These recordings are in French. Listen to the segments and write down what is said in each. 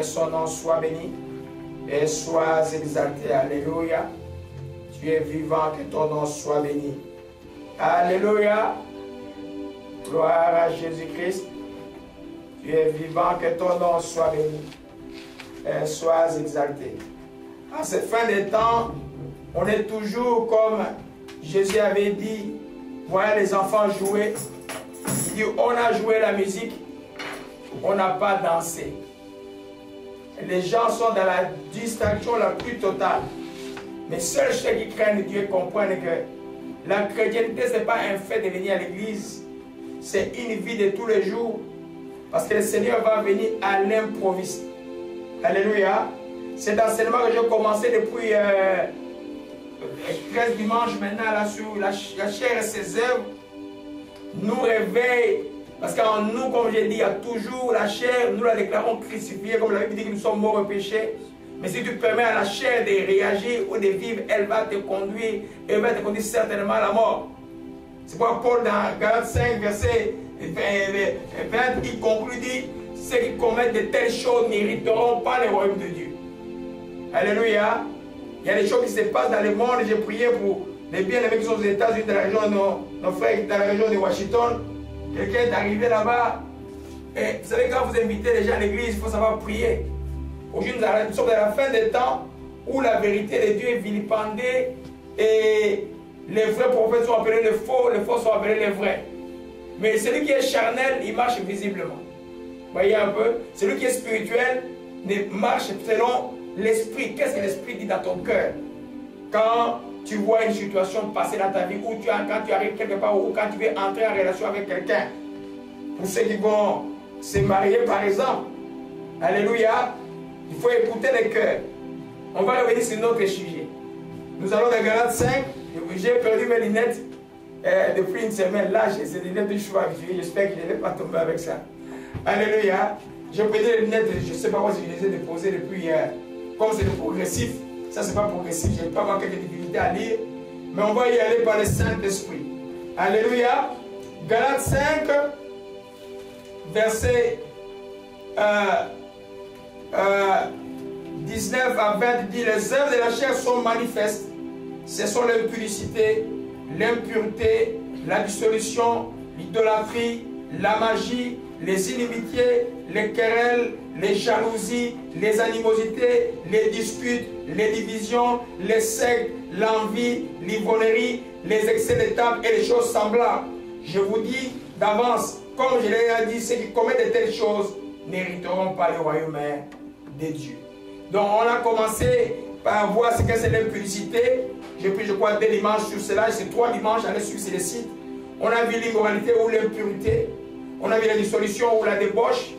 son nom soit béni et sois exalté. Alléluia. Tu es vivant, que ton nom soit béni. Alléluia. Gloire à Jésus-Christ. Tu es vivant, que ton nom soit béni et sois exalté. À cette fin des temps, on est toujours comme Jésus avait dit, voyez les enfants jouer. Il dit, on a joué la musique, on n'a pas dansé. Les gens sont dans la distraction la plus totale. Mais seuls ceux qui craignent Dieu comprennent que la chrétienté, ce n'est pas un fait de venir à l'église. C'est une vie de tous les jours. Parce que le Seigneur va venir à l'improviste. Alléluia. Cet enseignement que j'ai commencé depuis 13 dimanches maintenant là, sur la chair et ses œuvres nous réveille. Parce qu'en nous, comme j'ai dit, il y a toujours la chair. Nous la déclarons crucifiée, comme la Bible dit que nous sommes morts au péché. Mais si tu permets à la chair de réagir ou de vivre, elle va te conduire. Elle va te conduire certainement à la mort. C'est pourquoi Paul dans Galates 5, verset 20, il conclut, dit, ceux qui commettent de telles choses n'hériteront pas le royaume de Dieu. Alléluia. Il y a des choses qui se passent dans le monde. J'ai prié pour les bien-aimés qui sont aux États-Unis, dans la région, nos frères dans la région de Washington. Quelqu'un est arrivé là-bas. Et vous savez, quand vous invitez les gens à l'église, il faut savoir prier. Aujourd'hui, nous sommes dans la fin des temps où la vérité de Dieu est vilipendée et les vrais prophètes sont appelés les faux sont appelés les vrais. Mais celui qui est charnel, il marche visiblement. Voyez un peu, celui qui est spirituel marche selon l'esprit. Qu'est-ce que l'esprit dit dans ton cœur? Quand tu vois une situation passer dans ta vie, ou quand tu arrives quelque part, ou quand tu veux entrer en relation avec quelqu'un. Pour ceux qui vont se marier par exemple, alléluia, il faut écouter le cœur. On va revenir sur notre sujet. Nous allons dans Galates 5. J'ai perdu mes lunettes depuis une semaine. Là, j'ai ces lunettes de choix. J'espère que je ne vais pas tomber avec ça. Alléluia. J'ai perdu les lunettes. Je ne sais pas si je les ai déposées depuis hier. Comme c'est le progressif, ça c'est pas progressif. Je n'ai pas avoir quelques difficultés à lire. Mais on va y aller par le Saint-Esprit. Alléluia. Galates 5, verset 19 à 20 dit, les œuvres de la chair sont manifestes. Ce sont l'impudicité, l'impureté, la dissolution, l'idolâtrie, la magie, les inimitiés, les querelles, les jalousies, les animosités, les disputes, les divisions, les sectes, l'envie, l'ivrognerie, les excès de table et les choses semblables. Je vous dis d'avance, comme je l'ai dit, ceux qui commettent de telles choses n'hériteront pas le royaume de Dieu. Donc on a commencé par voir ce que c'est l'impudicité. J'ai pris, je crois, 2 dimanches sur cela. C'est 3 dimanches, allez sur ces sites. On a vu l'immoralité ou l'impureté. On a vu la dissolution ou la débauche.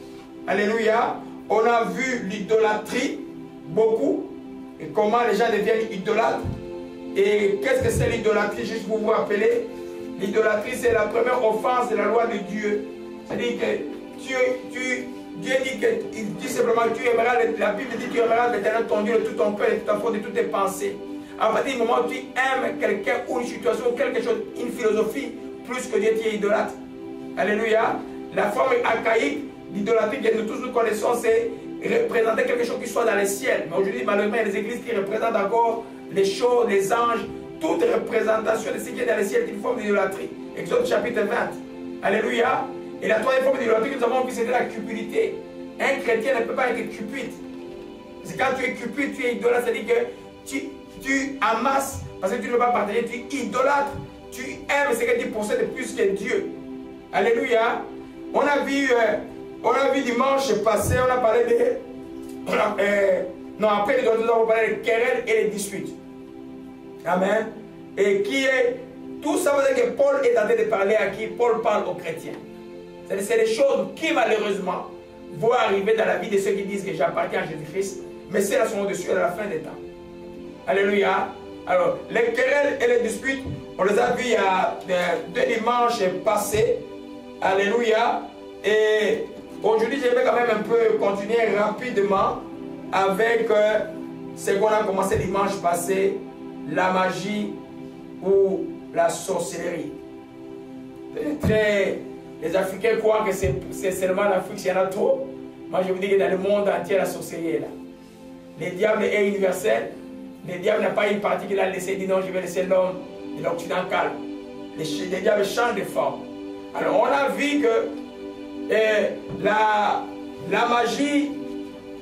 Alléluia. On a vu l'idolâtrie, beaucoup. Et comment les gens deviennent idolâtres. Et qu'est-ce que c'est l'idolâtrie? Juste pour vous rappeler. L'idolâtrie, c'est la première offense de la loi de Dieu. C'est-à-dire que Dieu dit que, il dit simplement, tu aimeras, la Bible dit, tu aimeras l'Éternel ton Dieu de tout ton cœur, de toute ta force, de toutes tes pensées. À partir du moment où tu aimes quelqu'un ou une situation, quelque chose, une philosophie, plus que Dieu, tu es idolâtre. Alléluia. La forme archaïque d'idolâtrie que nous tous nous connaissons, c'est représenter quelque chose qui soit dans les ciels. Mais aujourd'hui, malheureusement, il y a des églises qui représentent encore les choses, les anges, toute représentation de ce qui est dans les ciels est une forme d'idolâtrie. Exode chapitre 20. Alléluia. Et la troisième forme d'idolâtrie que nous avons vue, c'était la cupidité. Un chrétien ne peut pas être cupide. C'est quand tu es cupide, tu es idolâtre, c'est-à-dire que tu amasses, parce que tu ne veux pas partager, tu idolâtres, tu aimes ce que tu possèdes plus que Dieu. Alléluia. On a vu dimanche passé, on a parlé de... non, après nous avons parlé de querelles et les disputes. Amen. Et qui est... Tout ça veut dire que Paul est en train de parler à qui? Paul parle aux chrétiens. C'est des choses qui malheureusement vont arriver dans la vie de ceux qui disent que j'appartiens à Jésus-Christ, mais c'est là sont au-dessus à la fin des temps. Alléluia. Alors, les querelles et les disputes, on les a vus il y a 2 dimanches passés. Alléluia. Et aujourd'hui, je vais quand même un peu continuer rapidement avec ce qu'on a commencé dimanche passé, la magie ou la sorcellerie. Les Africains croient que c'est seulement l'Afrique, il y en a trop. Moi, je vous dis que dans le monde entier, la sorcellerie est là. Le diable est universel. Le diable n'a pas une partie qu'il a laissé. Il dit non, je vais laisser l'homme de l'Occident calme. Le diable change de forme. Alors, on a vu que la magie,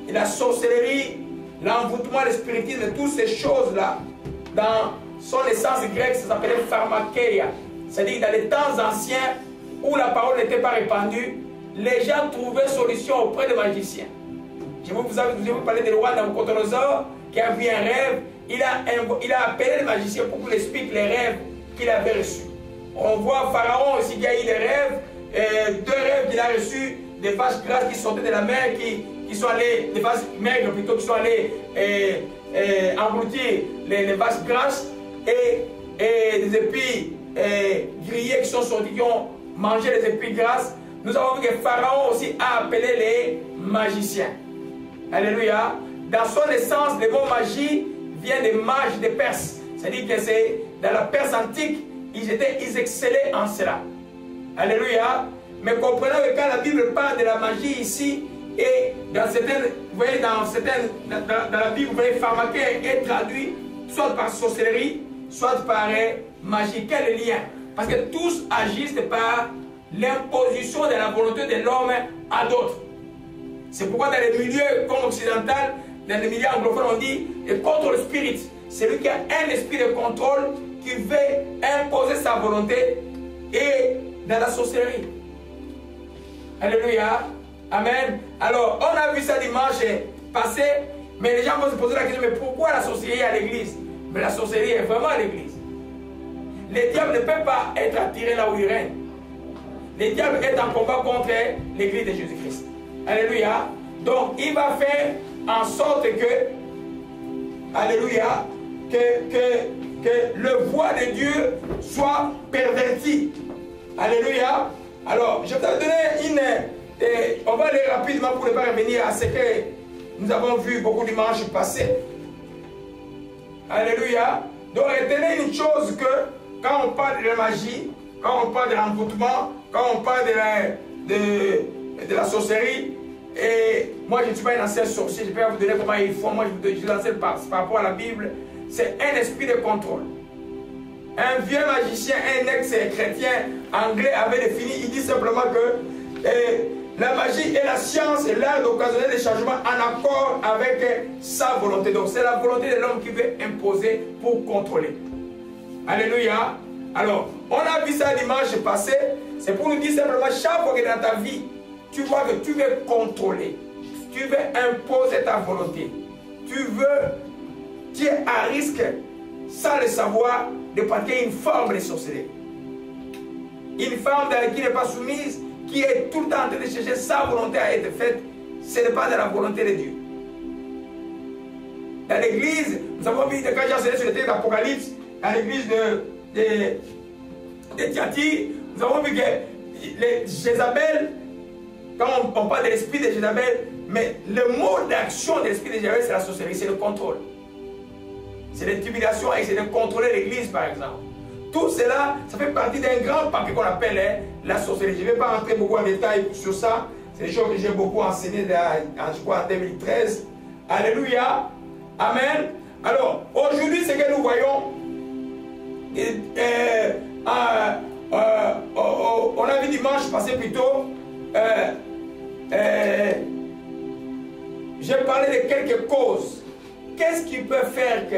et la sorcellerie, l'envoûtement, le spiritisme, toutes ces choses-là, dans son essence grecque, ça s'appelait pharmakeia. C'est-à-dire dans les temps anciens où la parole n'était pas répandue, les gens trouvaient solution auprès des magiciens. Je vous parler de roi Nabucodonosor qui a vu un rêve. Il a appelé les magiciens pour qu'il explique les rêves qu'il avait reçus. On voit Pharaon aussi qui a eu des rêves, 2 rêves qu'il a reçus, des vaches grasses qui sortaient de la mer, qui sont allées, des vaches maigres plutôt, qui sont allées engloutir les vaches grasses, et des épis grillés qui sont sortis, qui ont mangé les épis grasses. Nous avons vu que Pharaon aussi a appelé les magiciens. Alléluia. Dans son essence, le mot magie vient des mages des Perses. C'est-à-dire que c'est dans la Perse antique, ils excellaient en cela. Alléluia. Mais comprenons que quand la Bible parle de la magie ici, et dans certaines, vous voyez, dans la Bible, vous voyez, pharmakeia est traduit soit par sorcellerie, soit par magie. Quel est le lien? Parce que tous agissent par l'imposition de la volonté de l'homme à d'autres. C'est pourquoi dans les milieux comme occidental, dans les milieux anglophones, on dit le control spirit. C'est lui qui a un esprit de contrôle qui veut imposer sa volonté, et dans la sorcellerie. Alléluia. Amen. Alors, on a vu ça dimanche passé, mais les gens vont se poser la question, mais pourquoi la sorcellerie à l'église? Mais la sorcellerie est vraiment à l'église. Le diable ne peut pas être attiré là où il règne. Le diable est en combat contre l'église de Jésus-Christ. Alléluia. Donc, il va faire en sorte que, alléluia, que le voix de Dieu soit perverti. Alléluia. Alors, je vais te donner on va aller rapidement pour ne pas revenir à ce que nous avons vu beaucoup dimanche passé. Alléluia. Donc, retenez une chose que quand on parle de la magie, quand on parle de l'envoûtement, quand on parle de la sorcellerie, et moi je ne suis pas un ancien sorcier, je peux vous donner comment ils font, moi je l'enseigne par rapport à la Bible, c'est un esprit de contrôle. Un vieux magicien, un ex-chrétien anglais avait défini, il dit simplement que la magie est la science et l'art d'occasionner des changements en accord avec sa volonté. Donc c'est la volonté de l'homme qui veut imposer pour contrôler. Alléluia. Alors, on a vu ça dimanche passé. C'est pour nous dire simplement, chaque fois que dans ta vie, tu vois que tu veux contrôler, tu veux imposer ta volonté, tu es à risque, sans le savoir, de pratiquer une forme de sorcellerie. Une forme qui n'est pas soumise, qui est tout le temps en train de chercher sa volonté à être faite, ce n'est pas de la volonté de Dieu. Dans l'église, nous avons vu, quand j'ai enseigné sur le texte d'Apocalypse, dans l'église de Thyatire, nous avons vu que Jézabel, quand on parle de l'esprit de Jézabel, mais le mot d'action de l'esprit de Jézabel, c'est la sorcellerie, c'est le contrôle. C'est l'intimidation et c'est de contrôler l'église, par exemple. Tout cela, ça fait partie d'un grand paquet qu'on appelle la sorcellerie. Je ne vais pas rentrer beaucoup en détail sur ça. C'est des choses que j'ai beaucoup enseignées, je crois, en 2013. Alléluia. Amen. Alors, aujourd'hui, ce que nous voyons, on a vu dimanche passé plutôt, j'ai parlé de quelques causes. Qu'est-ce qui peut faire que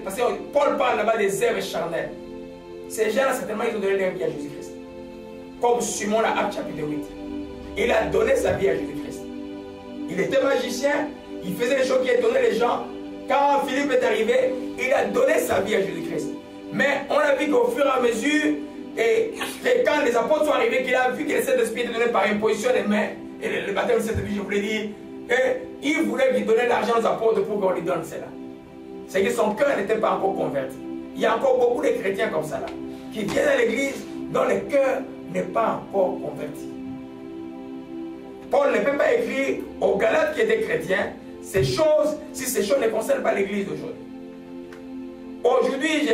parce que Paul parle là-bas des œuvres charnelles. Ces gens-là, certainement, ils ont donné leur vie à Jésus-Christ. Comme Simon, à Actes chapitre 8. Il a donné sa vie à Jésus-Christ. Il était magicien, il faisait des choses qui étonnaient les gens. Quand Philippe est arrivé, il a donné sa vie à Jésus-Christ. Mais on a vu qu'au fur et à mesure, et quand les apôtres sont arrivés, qu'il a vu que le Saint-Esprit était donné par imposition des mains, et le baptême de Saint-Esprit, je voulais dire, il voulait lui donner l'argent aux apôtres pour qu'on lui donne cela. C'est que son cœur n'était pas encore converti. Il y a encore beaucoup de chrétiens comme ça là, qui viennent à l'église dont le cœur n'est pas encore converti. Paul ne peut pas écrire aux Galates qui étaient chrétiens ces choses, si ces choses ne concernent pas l'église d'aujourd'hui. Aujourd'hui,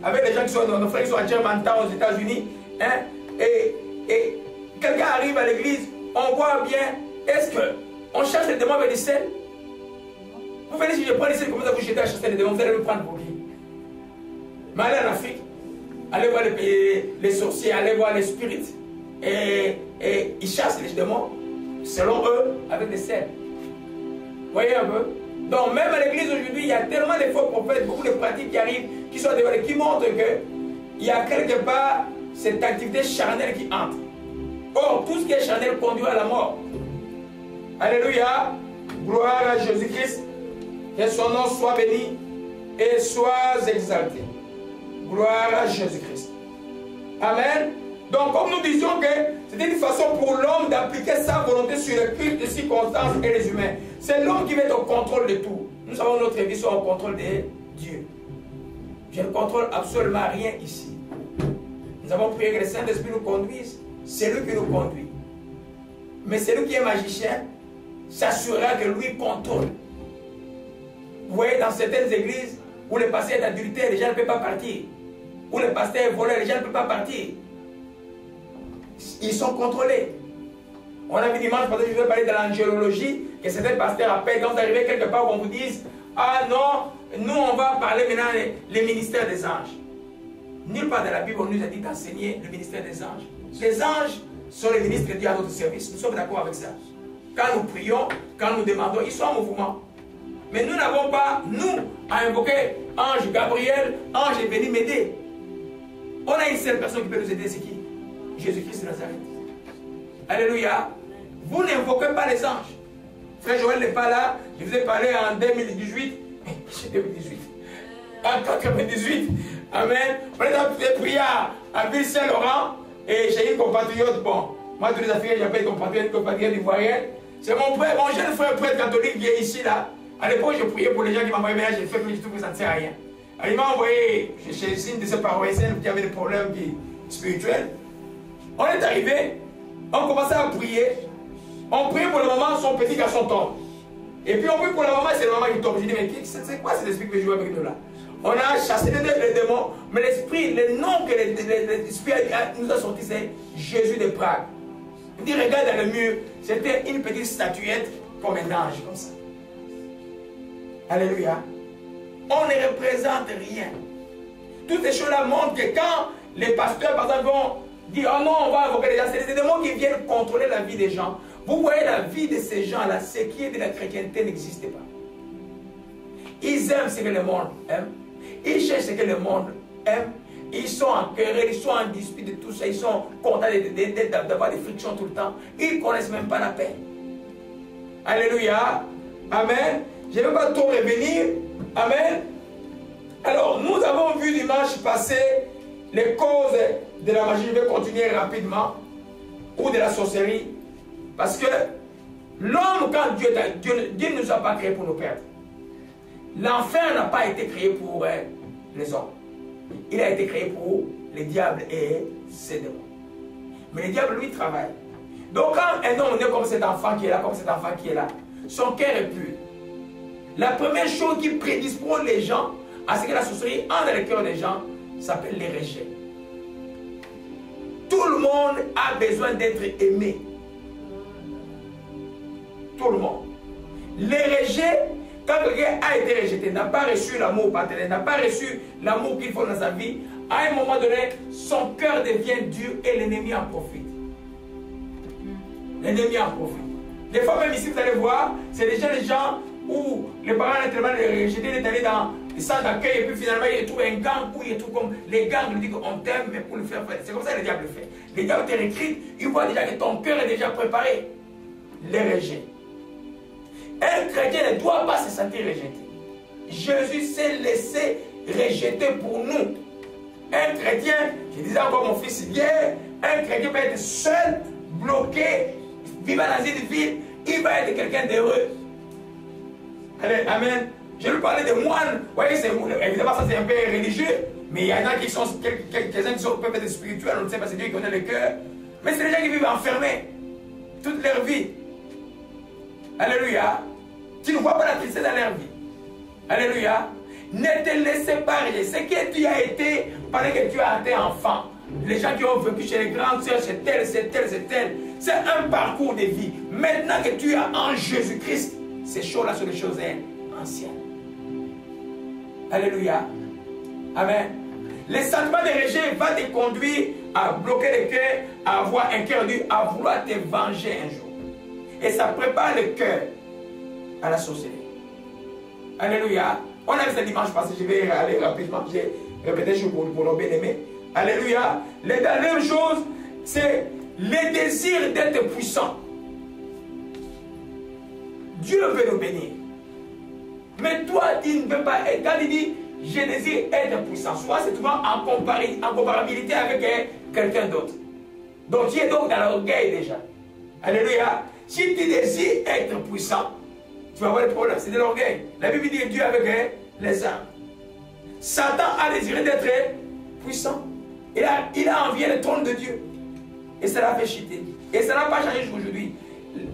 avec les gens qui sont nos frères qui sont à Germantown aux États-Unis, hein, et quelqu'un arrive à l'église, on voit bien Est-ce qu'on chasse les démons avec du sel? Vous venez, si je prends les sel, comment ça vous jetez à chasser les démons? Vous allez me prendre pour qui? Mais allez en Afrique, allez voir les sorciers, allez voir les spirites. Et ils chassent les démons, selon eux, avec des sel. Vous voyez un peu? Donc même à l'église aujourd'hui, il y a tellement de faux prophètes, beaucoup de pratiques qui arrivent, qui sont dévoilées, qui montrent qu'il y a quelque part cette activité charnelle qui entre. Or, tout ce qui est charnel conduit à la mort. Alléluia. Gloire à Jésus-Christ. Que son nom soit béni et soit exalté. Gloire à Jésus-Christ. Amen. Donc, comme nous disions que c'était une façon pour l'homme d'appliquer sa volonté sur le culte des circonstances et les humains. C'est l'homme qui va être au contrôle de tout. Nous avons notre vie sur le contrôle de Dieu. Je ne contrôle absolument rien ici. Nous avons prié que le Saint-Esprit nous conduise. C'est lui qui nous conduit. Mais celui qui est magicien s'assurera que lui contrôle. Vous voyez, dans certaines églises où le pasteur est adultère, les gens ne peuvent pas partir. Où le pasteur est voleur, les gens ne peuvent pas partir. Ils sont contrôlés. On a vu dimanche, parce que je vais parler de l'angélologie, que certains pasteurs appellent quand vous arrivez quelque part où on vous dise: ah non, nous on va parler maintenant les ministères des anges. Nulle part dans la Bible on nous a dit d'enseigner le ministère des anges. Les anges sont les ministres de Dieu à notre service. Nous sommes d'accord avec ça. Quand nous prions, quand nous demandons, ils sont en mouvement. Mais nous n'avons pas, nous, à invoquer ange Gabriel, ange est venu m'aider. On a une seule personne qui peut nous aider, c'est qui? Jésus-Christ de Nazareth. Alléluia. Vous n'invoquez pas les anges. Frère Joël n'est pas là. Je vous ai parlé en 2018. C'est 2018. En 98. Amen. On est dans des prières à Ville-Saint-Laurent. Et j'ai une compatriote. Bon, moi, tous les affaires, j'appelle une compatriote ivoirienne. C'est mon frère, mon jeune frère prêtre catholique qui est ici, là. À l'époque, je priais pour les gens qui m'envoyaient, mais là, j'ai fait plus du tout que ça ne sert à rien. Alors, il m'a envoyé chez une de ces paroissiennes qui avait des problèmes spirituels. On est arrivé, on commençait à prier. On priait pour le moment, son petit garçon tombe. Et puis on prie pour la maman, c'est la maman qui tombe. Je dis, mais c'est quoi cet esprit qui veut jouer avec nous là? On a chassé les démons, mais l'esprit, le nom que l'esprit nous a sorti, c'est Jésus de Prague. Il dit, regarde dans le mur, c'était une petite statuette comme un ange, comme ça. Alléluia. On ne représente rien. Toutes ces choses-là montrent que quand les pasteurs, par exemple, vont dire, oh non, on va invoquer les gens, c'est des démons qui viennent contrôler la vie des gens. Vous voyez, la vie de ces gens-là, ce qui est de la chrétienté n'existe pas. Ils aiment ce que le monde aime. Ils cherchent ce que le monde aime. Ils sont en querelle, ils sont en dispute de tout ça. Ils sont contents d'avoir des frictions tout le temps. Ils ne connaissent même pas la paix. Alléluia. Amen. Je ne vais pas trop revenir. Amen. Alors, nous avons vu dimanche passé les causes de la magie. Je vais continuer rapidement. Ou de la sorcellerie. Parce que l'homme, quand Dieu ne nous a pas créés pour nous perdre. L'enfer n'a pas été créé pour les hommes. Il a été créé pour les diables et ses démons. Mais le diable, lui, travaille. Donc quand un homme est comme cet enfant qui est là, comme cet enfant qui est là, son cœur est pur. La première chose qui prédispose les gens à ce que la sorcellerie entre dans le cœur des gens s'appelle les rejets. Tout le monde a besoin d'être aimé. Tout le monde. Les rejets, quand quelqu'un a été rejeté, n'a pas reçu l'amour paternel, n'a pas reçu l'amour qu'il faut dans sa vie, à un moment donné, son cœur devient dur et l'ennemi en profite. L'ennemi en profite. Des fois, même ici, vous allez voir, c'est déjà les gens où les parents ont tellement rejeté, il est allé dans les centres d'accueil et puis finalement, il trouve un gang où il trouve comme les gangs lui disent qu'on t'aime, mais pour le faire faire. C'est comme ça que le diable le fait. Le diable te recrute, il voit déjà que ton cœur est déjà préparé. Les rejets. Un chrétien ne doit pas se sentir rejeté. Jésus s'est laissé rejeter pour nous. Un chrétien, je disais encore mon fils hier, un chrétien peut être seul, bloqué, vivant dans une ville, il va être quelqu'un d'heureux. Allez, amen. Je lui parlais de moines. Vous voyez, évidemment, ça c'est un peu religieux, mais il y en a qui sont, quelques-uns qui sont peut-être spirituels, on ne sait pas, c'est Dieu qui connaît le cœur. Mais c'est les gens qui vivent enfermés toute leur vie. Alléluia. Tu ne vois pas la tristesse dans leur vie. Alléluia. Ne te laissez pas rejeter. Ce que tu as été pendant que tu as été enfant. Les gens qui ont vécu chez les grandes sœurs, c'est tel, c'est tel, c'est tel. C'est un parcours de vie. Maintenant que tu es en Jésus-Christ, ces choses-là sont des choses anciennes. Alléluia. Amen. Les sentiments de rejet vont te conduire à bloquer le cœur, à avoir un cœur dur, à vouloir te venger un jour. Et ça prépare le cœur à la sorcellerie. Alléluia. On a vu ce dimanche passé, je vais aller rapidement, j'ai répété pour nos bien-aimés. Alléluia. La même chose, c'est le désir d'être puissant. Dieu veut nous bénir. Mais toi, tu ne peux pas être. Quand il dit, je désire être puissant, soit c'est souvent en comparabilité avec quelqu'un d'autre. Donc tu es donc dans l'orgueil déjà. Alléluia. Si tu désires être puissant, tu vas avoir des problèmes. C'est de l'orgueil. La Bible dit que Dieu avec les âmes. Satan a désiré d'être puissant. Il a envié le trône de Dieu. Et ça l'a fait chuter. Et ça n'a pas changé jusqu'aujourd'hui.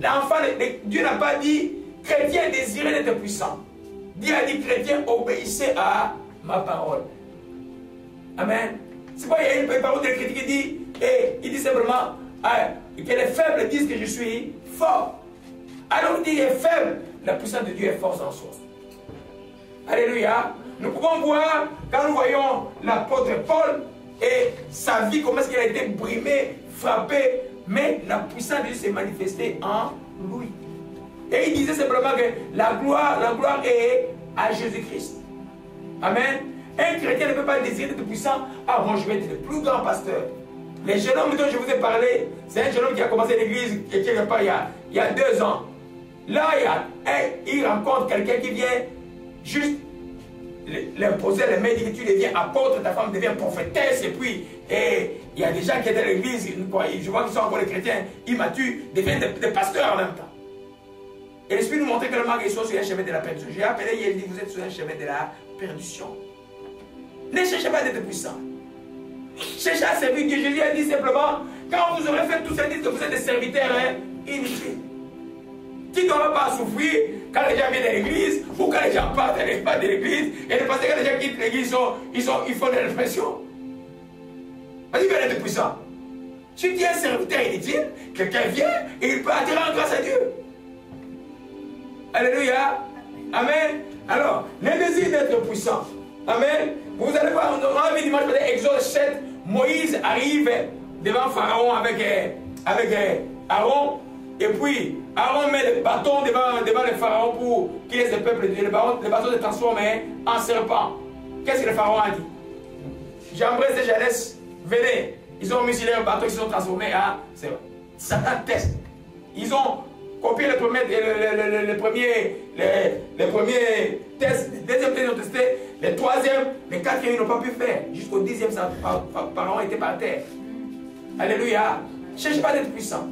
L'enfant de Dieu n'a pas dit chrétien désiré d'être puissant. Dieu a dit chrétien obéissez à ma parole. Amen. C'est pas il y a une parole de chrétien qui dit, et il dit simplement que les faibles disent que je suis fort. Alors il est faible, la puissance de Dieu est force en soi. Alléluia. Nous pouvons voir, quand nous voyons l'apôtre Paul et sa vie, comment est-ce qu'il a été brimé, frappé, mais la puissance de Dieu s'est manifestée en lui. Et il disait simplement que la gloire est à Jésus-Christ. Amen. Un chrétien ne peut pas désirer d'être puissant. Ah, moi je vais être le plus grand pasteur. Les jeunes hommes dont je vous ai parlé, c'est un jeune homme qui a commencé l'église quelque part il y a 2 ans. Là, il rencontre quelqu'un qui vient juste l'imposer les mains, il dit que tu deviens apôtre, ta femme devient prophétesse, et puis il y a des gens qui étaient dans l'église, je vois qu'ils sont encore des chrétiens immatures, deviennent des pasteurs en même temps. Et l'Esprit nous montrait clairement qu'ils sont sur un chemin de la perdition. J'ai appelé hier, il dit vous êtes sur un chemin de la perdition. Ne cherchez pas d'être puissant. Cherchez à servir Dieu. Jésus a dit simplement, quand vous aurez fait tout ça, dites que vous êtes des serviteurs inutiles. Qui ne doivent pas souffrir quand les gens viennent de l'église ou quand les gens partent de l'église. Et de penser que les gens quittent l'église, ils font de l'expression. Parce qu'ils veulent être puissants. Si tu es un serviteur inutile, quelqu'un vient et il peut attirer en grâce à Dieu. Alléluia. Amen. Alors, le désir d'être puissant. Amen. Vous allez voir, on a vu dimanche, Exode 7, Moïse arrive devant Pharaon avec Aaron. Et puis, Aaron met le bâton devant le Pharaon pour qu'il laisse le peuple. Le bâton se transforme en serpent. Qu'est-ce que le Pharaon a dit? J'embrasse et je laisse. Venez. Ils ont mis sur leur bâton, ils se sont transformés en serpent. Satan teste. Ils ont copié le premier test, le deuxième test, ils ont testé, le troisième, le quatrième, ils n'ont pas pu faire. Jusqu'au 10e, Pharaon était par terre. Alléluia. Cherchez pas d'être puissant.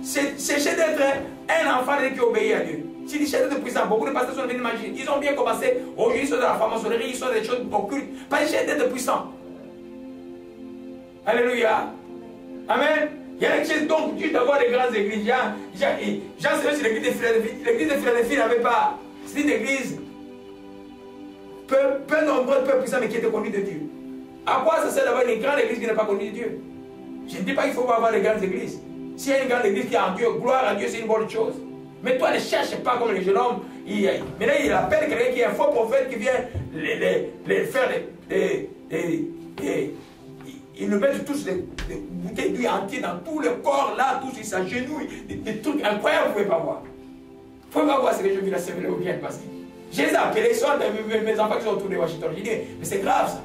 Cherchez d'être un enfant qui obéit à Dieu. Si tu cherches d'être puissant, beaucoup de pasteurs sont devenus magiques. Ils ont bien commencé. Aujourd'hui, ils sont dans la franc-maçonnerie, ils sont dans des choses occultes. Pas chercher d'être puissant. Alléluia. Amen. Il y a des choses donc, tu dois avoir des grandes églises. J'en sais sur l'église de Philadelphie. L'église de Philadelphie n'avait pas. C'est une église peu nombreuse, peu puissante, mais qui était connue de Dieu. À quoi ça sert d'avoir une grande église qui n'est pas connue de Dieu? Je ne dis pas qu'il faut avoir des grandes églises. S'il y a une grande église qui est en Dieu, gloire à Dieu, c'est une bonne chose. Mais toi, ne cherche pas comme les jeunes hommes. Maintenant, il appelle quelqu'un qui est un faux prophète qui vient les faire ils nous mettent tous des bouteilles d'huile entières dans tout le corps, là, tous ils s'agenouillent, des trucs incroyables, vous ne pouvez pas voir. Vous ne pouvez pas voir ce que je vis la semaine où vient de passer. Je les ai appelés, mes enfants qui sont autour de Washington. J'ai dit, mais c'est grave ça.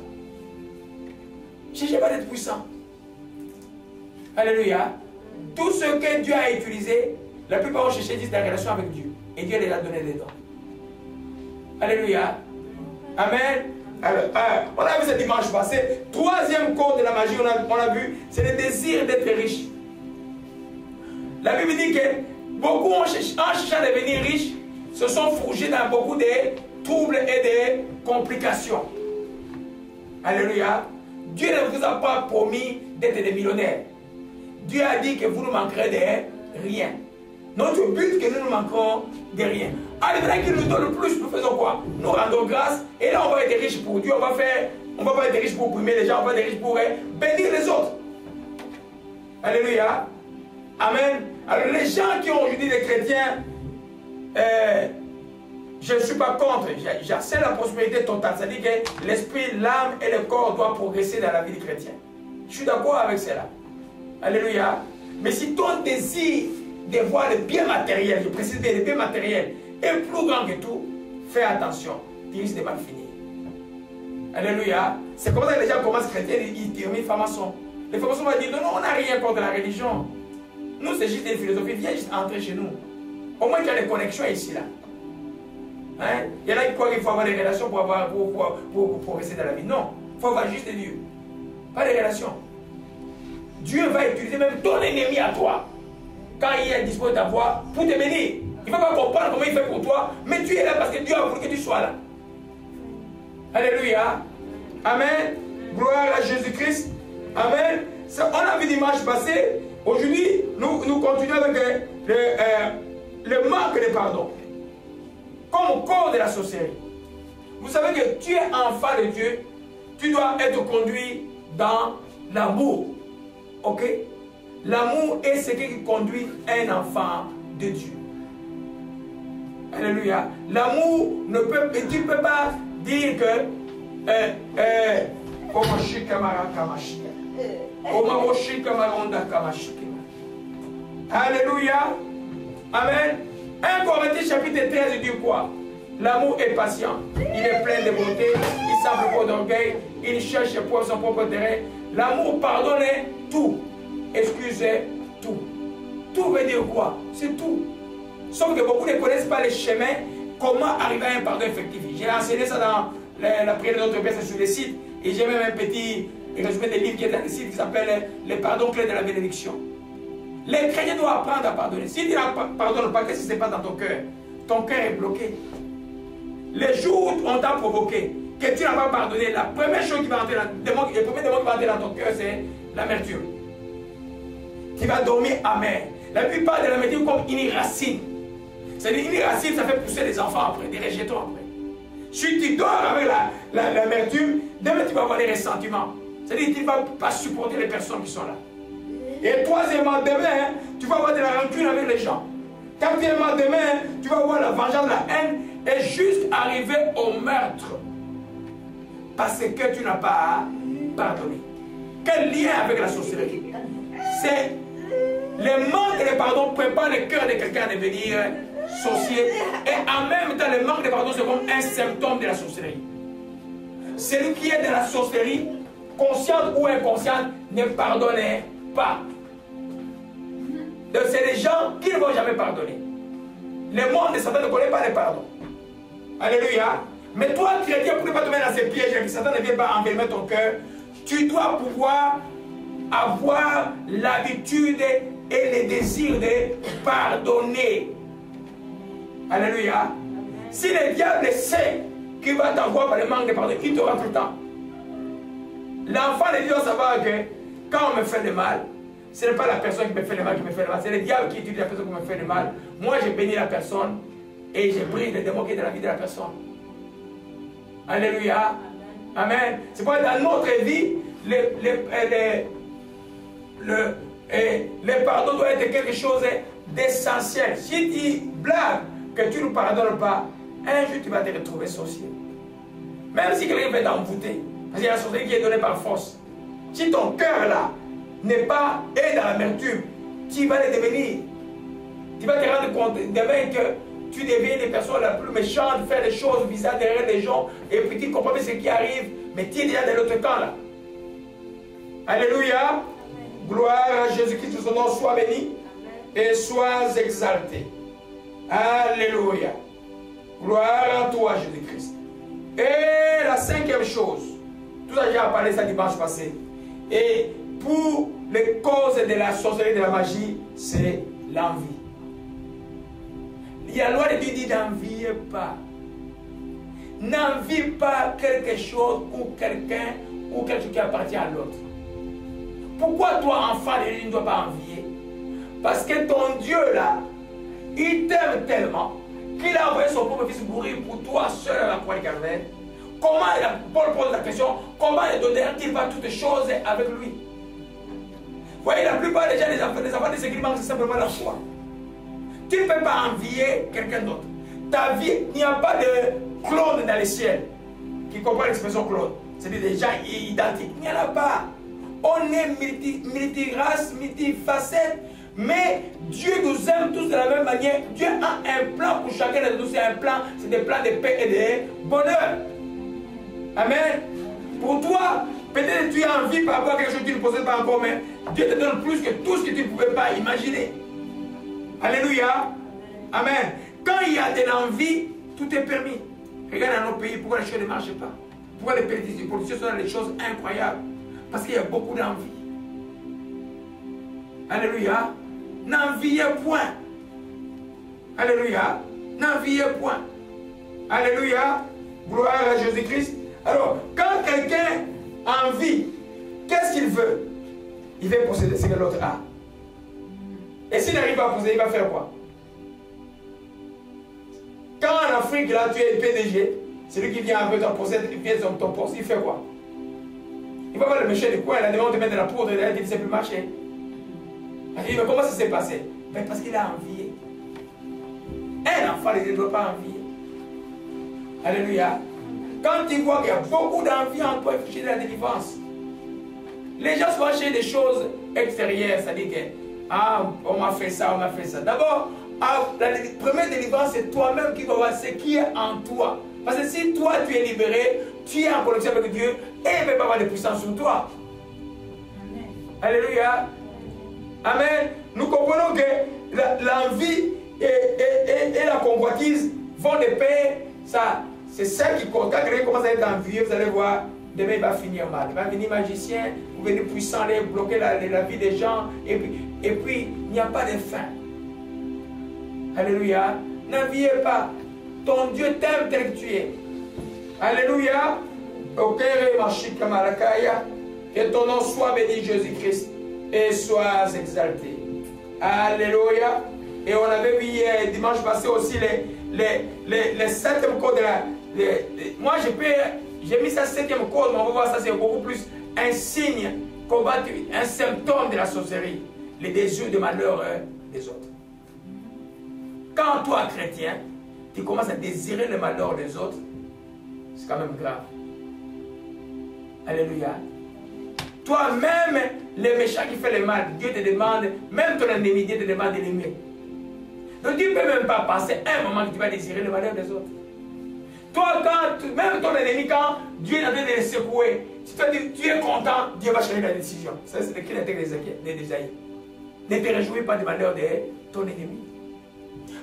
Je n'ai pas d'être puissant. Alléluia. Tout ce que Dieu a utilisé, la plupart ont cherché la relation avec Dieu. Et Dieu les a donné des dons. Alléluia. Amen. Alors, on a vu ce dimanche passé. Troisième code de la magie, on a vu, c'est le désir d'être riche. La Bible dit que beaucoup, en cherchant à devenir riches, se sont fourgés dans beaucoup de troubles et de complications. Alléluia. Dieu ne vous a pas promis d'être des millionnaires. Dieu a dit que vous ne manquerez de rien. Notre but, c'est que nous ne manquerons de rien. À l'événement qu'il nous donne le plus, nous faisons quoi? Nous rendons grâce et là on va être riche pour Dieu, on va pas être riche pour opprimer les gens, on va être riche pour bénir les autres. Alléluia. Amen. Alors les gens qui ont aujourd'hui des chrétiens, je ne suis pas contre, j'accepte la prospérité totale, c'est-à-dire que l'esprit, l'âme et le corps doivent progresser dans la vie des chrétiens. Je suis d'accord avec cela. Alléluia. Mais si ton désir de voir le bien matériel, je précise bien, le bien matériel, est plus grand que tout, fais attention, tu risques de mal finir. Alléluia. C'est comme ça que les gens commencent chrétiens, ils terminent francs-maçons. Les francs-maçons vont dire, non, on n'a rien contre la religion. Nous, c'est juste des philosophies. Viens juste entrer chez nous. Au moins, il y a des connexions ici, là. Hein? Il y en a qui croient qu'il faut avoir des relations pour rester dans la vie. Non, il faut avoir juste Dieu. Pas des relations. Dieu va utiliser même ton ennemi à toi, quand il est disposé d'avoir, pour te bénir. Il ne va pas comprendre comment il fait pour toi, mais tu es là parce que Dieu a voulu que tu sois là. Alléluia. Amen. Gloire à Jésus-Christ. Amen. On a vu dimanche passé. Aujourd'hui, nous continuons avec le manque de pardon. Comme au corps de la sorcellerie. Vous savez que tu es enfant de Dieu, tu dois être conduit dans l'amour. Ok? L'amour est ce qui conduit un enfant de Dieu. Alléluia. L'amour ne peut, tu ne peux pas dire que alléluia. Amen. 1 Corinthiens chapitre 13 dit quoi? L'amour est patient, il est plein de bonté, il s'enfle pas d'orgueil, il cherche pour son propre terrain. L'amour pardonne tout, excuse tout. Tout veut dire quoi? C'est tout. Sauf que beaucoup ne connaissent pas les chemins, comment arriver à un pardon effectif. J'ai enseigné ça dans la prière de notre Père sur le site, et j'ai même un petit résumé des livres qui est dans le site qui s'appelle Les pardons clés de la bénédiction. Les chrétiens doivent apprendre à pardonner. Si tu ne pardonnes pas, qu'est-ce qui se passe dans ton cœur? Ton cœur est bloqué. Les jours où on t'a provoqué, que tu n'as pas pardonné, la première chose qui va entrer le premier démon qui va entrer dans ton cœur, c'est l'amertume. Tu vas dormir amer. La plupart de l'amertume comme une racine. C'est-à-dire une racine, ça fait pousser des enfants après, des rejetons après. Si tu dors avec l'amertume, demain tu vas avoir des ressentiments. C'est-à-dire que tu ne vas pas supporter les personnes qui sont là. Et troisièmement, demain, tu vas avoir de la rancune avec les gens. Quatrièmement, demain, tu vas avoir la vengeance, la haine, et juste arriver au meurtre. Parce que tu n'as pas pardonné. Quel lien avec la sorcellerie? C'est le manque de pardon prépare le cœur de quelqu'un à devenir sorcier. Et en même temps, le manque de pardon, c'est comme un symptôme de la sorcellerie. Celui qui est de la sorcellerie, consciente ou inconsciente, ne pardonne pas. Donc c'est les gens qui ne vont jamais pardonner. Le monde de Satan ne connaît pas le pardon. Alléluia. Mais toi, chrétien, pour ne pas tomber dans ces pièges, que Satan ne vient pas envenimer ton cœur, tu dois pouvoir avoir l'habitude et le désir de pardonner. Alléluia. Si le diable sait qu'il va t'avoir par le manque de pardon, il te rend tout le temps. L'enfant de Dieu doit savoir que quand on me fait le mal, ce n'est pas la personne qui me fait le mal qui me fait le mal, c'est le diable qui utilise la personne qui me fait le mal. Moi, je bénis la personne et je brise le démon qui est dans la vie de la personne. Alléluia. Amen. C'est pourquoi dans notre vie, le pardon doit être quelque chose d'essentiel. Si tu blagues que tu ne pardonnes pas, un jour tu vas te retrouver sorcier. Même si quelqu'un veut t'envoûter, parce qu'il y a la sorcellerie qui est donnée par force. Si ton cœur là n'est pas dans l'amertume, tu vas le devenir. Tu vas te rendre compte demain que tu deviens les personnes les plus méchantes, faire des choses bizarres derrière les gens, et puis tu comprends ce qui arrive, mais tu es déjà de l'autre camp là. Alléluia. Gloire à Jésus-Christ, son nom soit béni et soit exalté. Alléluia. Gloire à toi, Jésus-Christ. Et la cinquième chose, tout ça j'ai parlé ça dimanche passé, et pour les causes de la sorcellerie, de la magie, c'est l'envie. La loi de Dieu dit n'enviez pas. N'envie pas quelque chose ou quelqu'un ou quelque chose qui appartient à l'autre. Pourquoi toi, enfant de Dieu, ne dois pas envier? Parce que ton Dieu là, il t'aime tellement qu'il a envoyé son propre fils mourir pour toi seul à la croix du Calvaire, comment Paul pose la question, comment il donnera-t-il pas toutes choses avec lui? Vous voyez, la plupart des gens, les enfants de ce qui manquent, c'est simplement la foi. Tu ne peux pas envier quelqu'un d'autre. Ta vie, il n'y a pas de clone dans les ciels qui comprend l'expression clone. C'est-à-dire des gens identiques. Il n'y en a pas. On est multirace, multifacettes, mais Dieu nous aime tous de la même manière. Dieu a un plan pour chacun de nous. C'est un plan, c'est des plans de paix et de bonheur. Amen. Pour toi, peut-être que tu as envie par rapport à quelque chose que tu ne possèdes pas encore, mais Dieu te donne plus que tout ce que tu ne pouvais pas imaginer. Alléluia. Amen. Quand il y a de l'envie, tout est permis. Regarde dans nos pays, pourquoi les choses ne marchent pas? Pourquoi les politiciens sont dans des choses incroyables? Parce qu'il y a beaucoup d'envie. Alléluia. N'enviez point. Alléluia. N'enviez point. Alléluia. Gloire à Jésus-Christ. Alors, quand quelqu'un envie, qu'est-ce qu'il veut? Il veut posséder ce que l'autre a. Et s'il n'arrive pas à posséder, il va faire quoi? Quand en Afrique, là, tu es PDG, celui qui vient avec ton poste, ton poste, il fait quoi? Il va voir le méchant du coin, il a demandé de mettre de la poudre, il a dit que ça ne peut plus marcher. Il dit, mais comment ça s'est passé? Ben, parce qu'il a envié. Un enfant ne doit pas envier. Alléluia. Quand tu vois qu'il y a beaucoup d'envie en toi, il faut chercher de la délivrance. Les gens souvent cherchent des choses extérieures, c'est-à-dire que, ah, on m'a fait ça, on m'a fait ça. D'abord, la première délivrance, c'est toi-même qui dois voir ce qui est en toi. Parce que si toi, tu es libéré, tu es en connexion avec Dieu, et il ne peut pas avoir de puissance sur toi. Amen. Alléluia. Amen. Nous comprenons que l'envie et la convoitise vont de pair. C'est ça qui compte. Quand quelqu'un commence à être envieux, vous allez voir, demain il va finir mal. Il va venir magicien, vous venez puissant, aller bloquer la vie des gens, et puis il n'y a pas de fin. Alléluia. N'enviez pas. Ton Dieu t'aime tel que tu es. Alléluia. Que ton nom soit béni, Jésus-Christ, et sois exalté. Alléluia. Et on avait vu hier, dimanche passé aussi, les 7e codes de la... moi, j'ai mis ça 7e code, mais on va voir ça, c'est beaucoup plus un signe combattu, un symptôme de la sorcellerie, les désirs de malheur des autres. Quand toi, chrétien, tu commences à désirer le malheur des autres, c'est quand même grave. Alléluia. Toi-même, le méchant qui fait le mal, Dieu te demande, même ton ennemi, Dieu te demande de l'aimer. Donc tu ne peux même pas passer un moment que tu vas désirer le malheur des autres. Toi, même ton ennemi, quand Dieu est en train de le secouer, si toi tu es content, Dieu va changer la décision. Ça, c'est écrit dans le texte d'Ésaïe. Ne te réjouis pas du malheur de ton ennemi.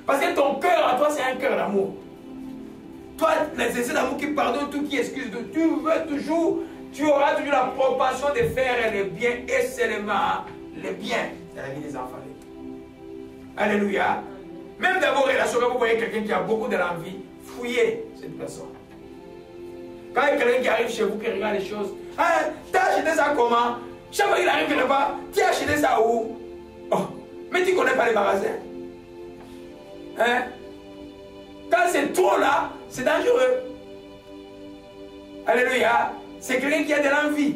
Parce que ton cœur à toi, c'est un cœur d'amour. Toi, c'est d'amour qui pardonne tout, qui excuse tout. Tu veux toujours, tu auras toujours la propension de faire le bien et seulement le bien dans la vie des enfants. Alléluia. Même d'abord, relation, quand vous voyez quelqu'un qui a beaucoup de l'envie, fouillez cette personne. Quand il y a quelqu'un qui arrive chez vous, qui regarde les choses, ah, t'as acheté ça comment? Chaque fois qu'il arrive quelque part, tu as acheté ça où? Oh, mais tu ne connais pas les magasins. Hein? Quand c'est trop là, c'est dangereux. Alléluia. C'est quelqu'un qui a de l'envie.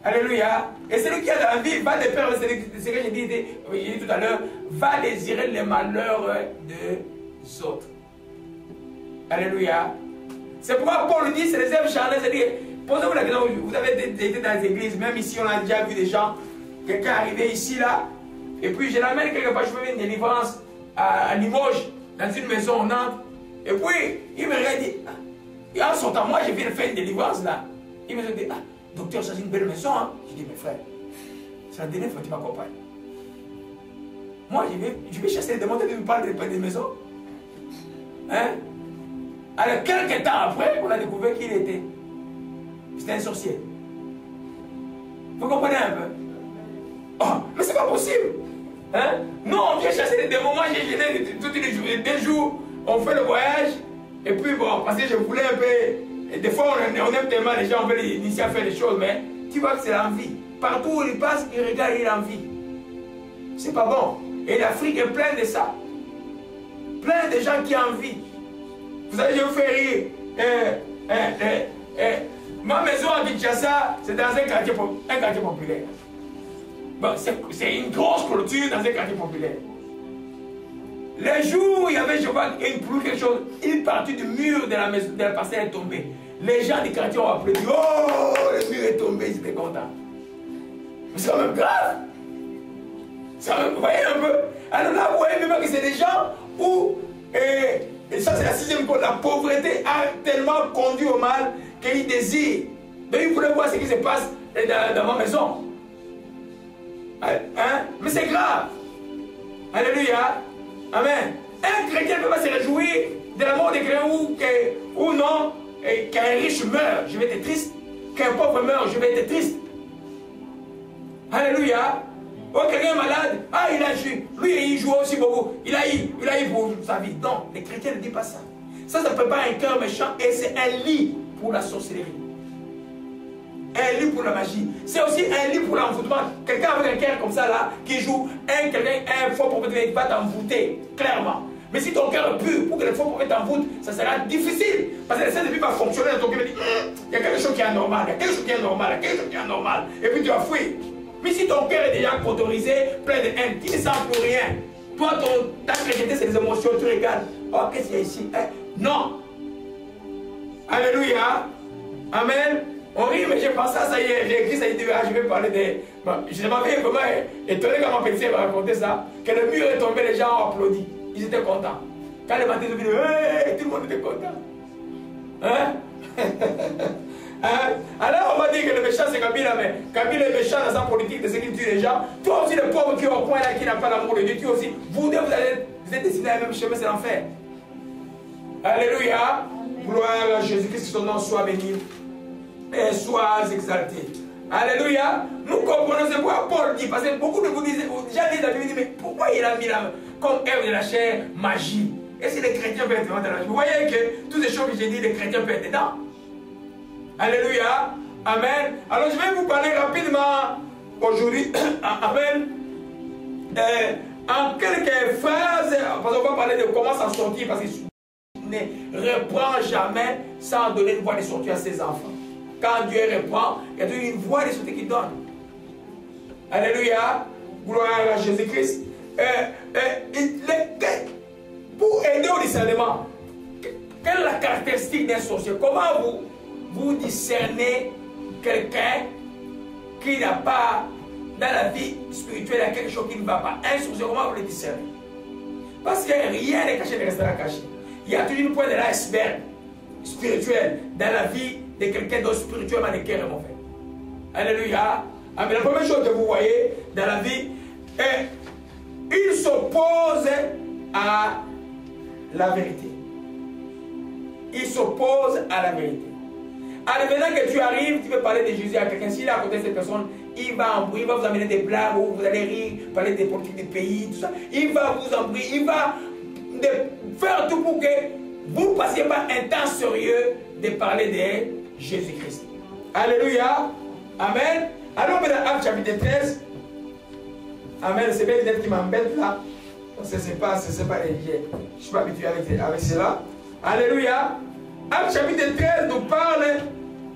Alléluia. Et celui qui a de l'envie va de faire ce que j'ai dit tout à l'heure, va désirer les malheurs des autres. Alléluia. C'est pourquoi Paul dit, c'est les œuvres charnelles. C'est-à-dire, posez-vous la question, vous avez été dans les églises, même ici on a déjà vu des gens, quelqu'un arrivé ici là, et puis je l'amène quelque part, je fais une délivrance à Limoges, dans une maison en Nantes, et puis il me regarde et dit, en son temps, moi je viens de faire une délivrance là. Il me dit, ah, docteur, ça c'est une belle maison, hein. Je dis, mes frères, c'est la dernière fois que tu m'accompagnes. Moi je vais chasser les démons, tu me parles de maison. Hein? Alors quelques temps après, on a découvert qui il était. C'était un sorcier. Vous comprenez un peu? Oh, mais c'est pas possible. Hein? Non, on vient chasser les démons. Moi, j'ai gêné tous les jours. Des jours, on fait le voyage. Et puis, bon, parce que je voulais un peu. Et des fois, on aime tellement les gens, on veut les initier à faire des choses. Mais tu vois que c'est l'envie. Partout où il passe, il regarde, il a envie. C'est pas bon. Et l'Afrique est pleine de ça. plein de gens qui envient. Vous savez, je vous fais rire. Ma maison à Kinshasa, c'est dans un quartier populaire. Bon, c'est une grosse clôture dans un quartier populaire. Les jours où il y avait, je vois, une pluie, quelque chose, une partie du mur de la maison, de la parcelle est tombée. Les gens du quartier ont applaudi. Oh, le mur est tombé, ils étaient contents. Mais c'est quand même grave. Vous voyez un peu? Alors là, vous voyez même que c'est des gens où, et ça c'est la sixième cause, la pauvreté a tellement conduit au mal qu'ils désirent. Donc ils voulaient voir ce qui se passe dans ma maison. Hein? Mais c'est grave. Alléluia. Amen. Un chrétien ne peut pas se réjouir de la mort des chrétiens ou non. Qu'un riche meurt, je vais être triste. Qu'un pauvre meurt, je vais être triste. Alléluia. Oh, quelqu'un est malade. Ah, il a joué. Lui, il joue aussi beaucoup. Il a eu pour sa vie. Non, les chrétiens ne disent pas ça. Ça ne peut pas un cœur méchant et c'est un lit pour la sorcellerie. Un lit pour la magie. C'est aussi un lit pour l'envoûtement. Quelqu'un avec un cœur comme ça là, qui joue, un faux prophète, il va t'envoûter, clairement. Mais si ton cœur est pur, pour que le faux prophète t'envoûte, ça sera difficile. Parce que le Saint-Esprit va fonctionner dans ton cœur et dire, il y a quelque chose qui est anormal, il y a quelque chose qui est anormal, il y a quelque chose qui est anormal. Et puis tu vas fuir. Mais si ton cœur est déjà autorisé, plein de haine, tu ne sens plus rien. Toi, ta chrétienté, c'est les émotions, tu regardes. Oh, qu'est-ce qu'il y a ici? Non. Alléluia. Amen. On rit, mais j'ai pensé à ça hier. J'ai écrit ça, je vais parler des... Bon, je m'avais vraiment étonné quand mon petit m'a raconté ça. Que le mur est tombé, les gens ont applaudi. Ils étaient contents. Quand le matin, ils ont dit, hey, tout le monde était content. Hein? Hein? Alors on va dire que le méchant c'est Kabila, mais Kabila est méchant dans sa politique de ce qu'il tue les gens. Toi aussi, le pauvre qui est au coin là, qui n'a pas l'amour de Dieu, tu aussi, vous êtes destinés à la même chemin, c'est l'enfer. Alléluia. Gloire à Jésus-Christ, que son nom soit béni et soit exalté. Alléluia. Nous comprenons ce quoi Paul dit, parce que beaucoup de vous disent, déjà dit la Bible, mais pourquoi il a mis là, comme œuvre de la chair, magie? Et si les chrétiens peuvent être dans la magie? Vous voyez que toutes les choses que j'ai dit, les chrétiens peuvent être dedans. Alléluia. Amen. Alors je vais vous parler rapidement aujourd'hui. Amen. En quelques phrases, parce qu'on va parler de comment s'en sortir, parce qu'il ne reprend jamais sans donner une voie de sortie à ses enfants. Quand Dieu reprend, il y a toujours une voie de sortie qu'il donne. Alléluia. Gloire à Jésus-Christ. Pour aider au discernement, quelle est la caractéristique d'un sorcier? Comment vous discernez quelqu'un qui n'a pas, dans la vie spirituelle, il y a quelque chose qui ne va pas? Un sorcier, comment vous le discernez? Parce que rien n'est caché, ne restera caché. Il y a toujours une pointe de l'iceberg spirituel dans la vie de quelqu'un d'autre spirituellement le cœur est mauvais. Alléluia. Mais la première chose que vous voyez dans la vie est il s'oppose à la vérité. Il s'oppose à la vérité. Alors maintenant que tu arrives, tu veux parler de Jésus à quelqu'un. S'il est à côté de cette personne, il va vous amener des blagues où vous allez rire, parler des politiques du pays, tout ça. Il va vous embrouiller, il va faire tout pour que vous ne passiez pas un temps sérieux de parler de Jésus-Christ. Alléluia. Amen. Alors maintenant, Actes chapitre 13. Amen. C'est bien l'idée qui m'embête là. Parce que c'est pas je ne suis pas habitué avec cela. Alléluia. Actes chapitre 13 nous parle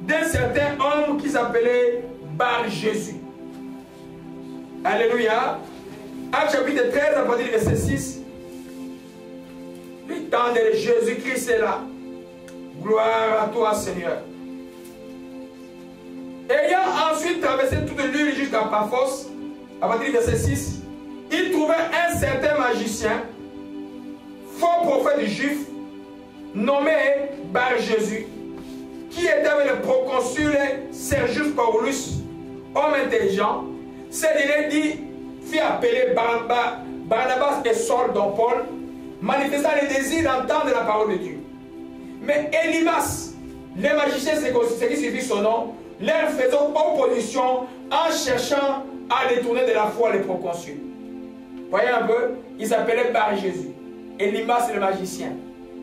d'un certain homme qui s'appelait Bar-Jésus. Alléluia. Actes chapitre 13 à partir du verset 6. Le temps de Jésus-Christ est là. Gloire à toi, Seigneur. Ayant ensuite traversé toute l'île jusqu'à Paphos, à partir du verset 6, il trouvait un certain magicien, faux prophète juif, nommé Bar-Jésus, qui était avec le proconsul Sergius Paulus, homme intelligent. Ce dernier fit appeler Barnabas et Saul, dont Paul, manifestant le désir d'entendre la parole de Dieu. Mais Élymas, les magiciens, c'est qui suivit son nom, leur faisant opposition en cherchant à détourner de la foi les proconsuls. Voyez un peu, il s'appelait Bar-Jésus. Élymas, le magicien.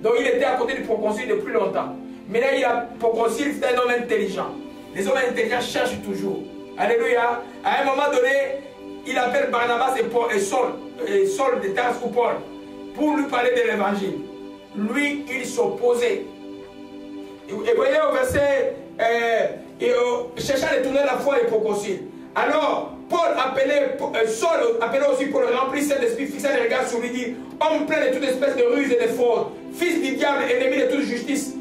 Donc il était à côté du proconsul depuis longtemps. Mais là, le proconsul, c'est un homme intelligent. Les hommes intelligents cherchent toujours. Alléluia. À un moment donné, il appelle Barnabas et Saul de Tarse ou Paul, pour lui parler de l'évangile. Lui, il s'opposait. Et voyez au verset, cherchant à détourner la foi hypocrisie. Alors, Paul appelait, Saul appelait aussi Paul, remplissait l'esprit, fixant les regards sur lui, dit, homme plein de toute espèce de ruse et de fraude, fils du diable, ennemi de toute justice.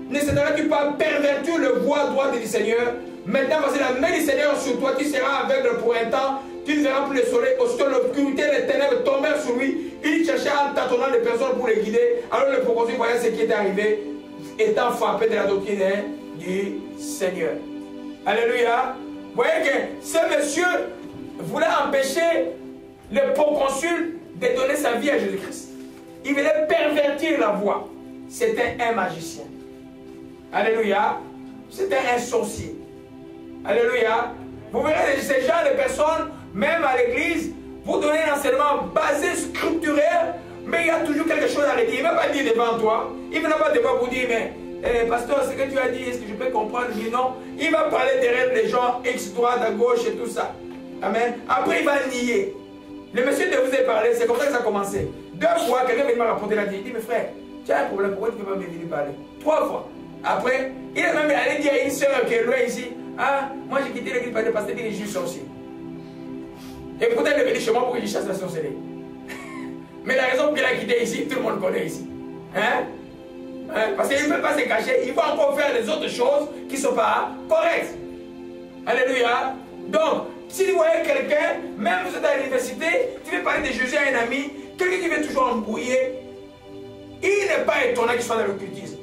Ne cesseras-tu pas pervertir le voie droite du Seigneur? Maintenant, voici la main du Seigneur sur toi, tu seras aveugle pour un temps, tu ne verras plus le soleil, aussitôt l'obscurité, les ténèbres tombèrent sur lui, il cherchait en tâtonnant les personnes pour les guider, alors le proconsul voyait ce qui était arrivé, étant frappé de la doctrine du Seigneur. Alléluia. Vous voyez que ce monsieur voulait empêcher le proconsul de donner sa vie à Jésus-Christ. Il voulait pervertir la voie. C'était un magicien. Alléluia. C'était un sorcier. Alléluia. Vous verrez ces gens, les personnes, même à l'église, vous donnez un enseignement basé, scripturaire, mais il y a toujours quelque chose à redire. Il ne va pas dire devant toi. Il ne va pas devoir vous dire, mais pasteur, ce que tu as dit, est-ce que je peux comprendre? Il dit non. Il va parler derrière les gens, X, droite, à gauche et tout ça. Amen. Après, il va nier. Le monsieur de vous a parlé, c'est comme ça que ça a commencé. 2 fois, quelqu'un vient me rapporter la vie. Il dit, mais frère, tu as un problème, pourquoi tu ne peux pas me venir parler? 3 fois. Après, il est même allé dire à une soeur qui est loin ici, ah, moi j'ai quitté l'église parce que le pasteur dit que je suis sorcier. Et pourtant, il est venu chez moi pour que je chasse la sorcellerie. Mais la raison pour qu'il a quitté ici, tout le monde connaît ici. Hein? Parce qu'il ne peut pas se cacher, il va encore faire les autres choses qui ne sont pas correctes. Alléluia. Donc, si vous voyez quelqu'un, même vous êtes à l'université, tu veux parler de Jésus à un ami, quelqu'un qui veut toujours embrouiller, il n'est pas étonnant qu'il soit dans l'occultisme.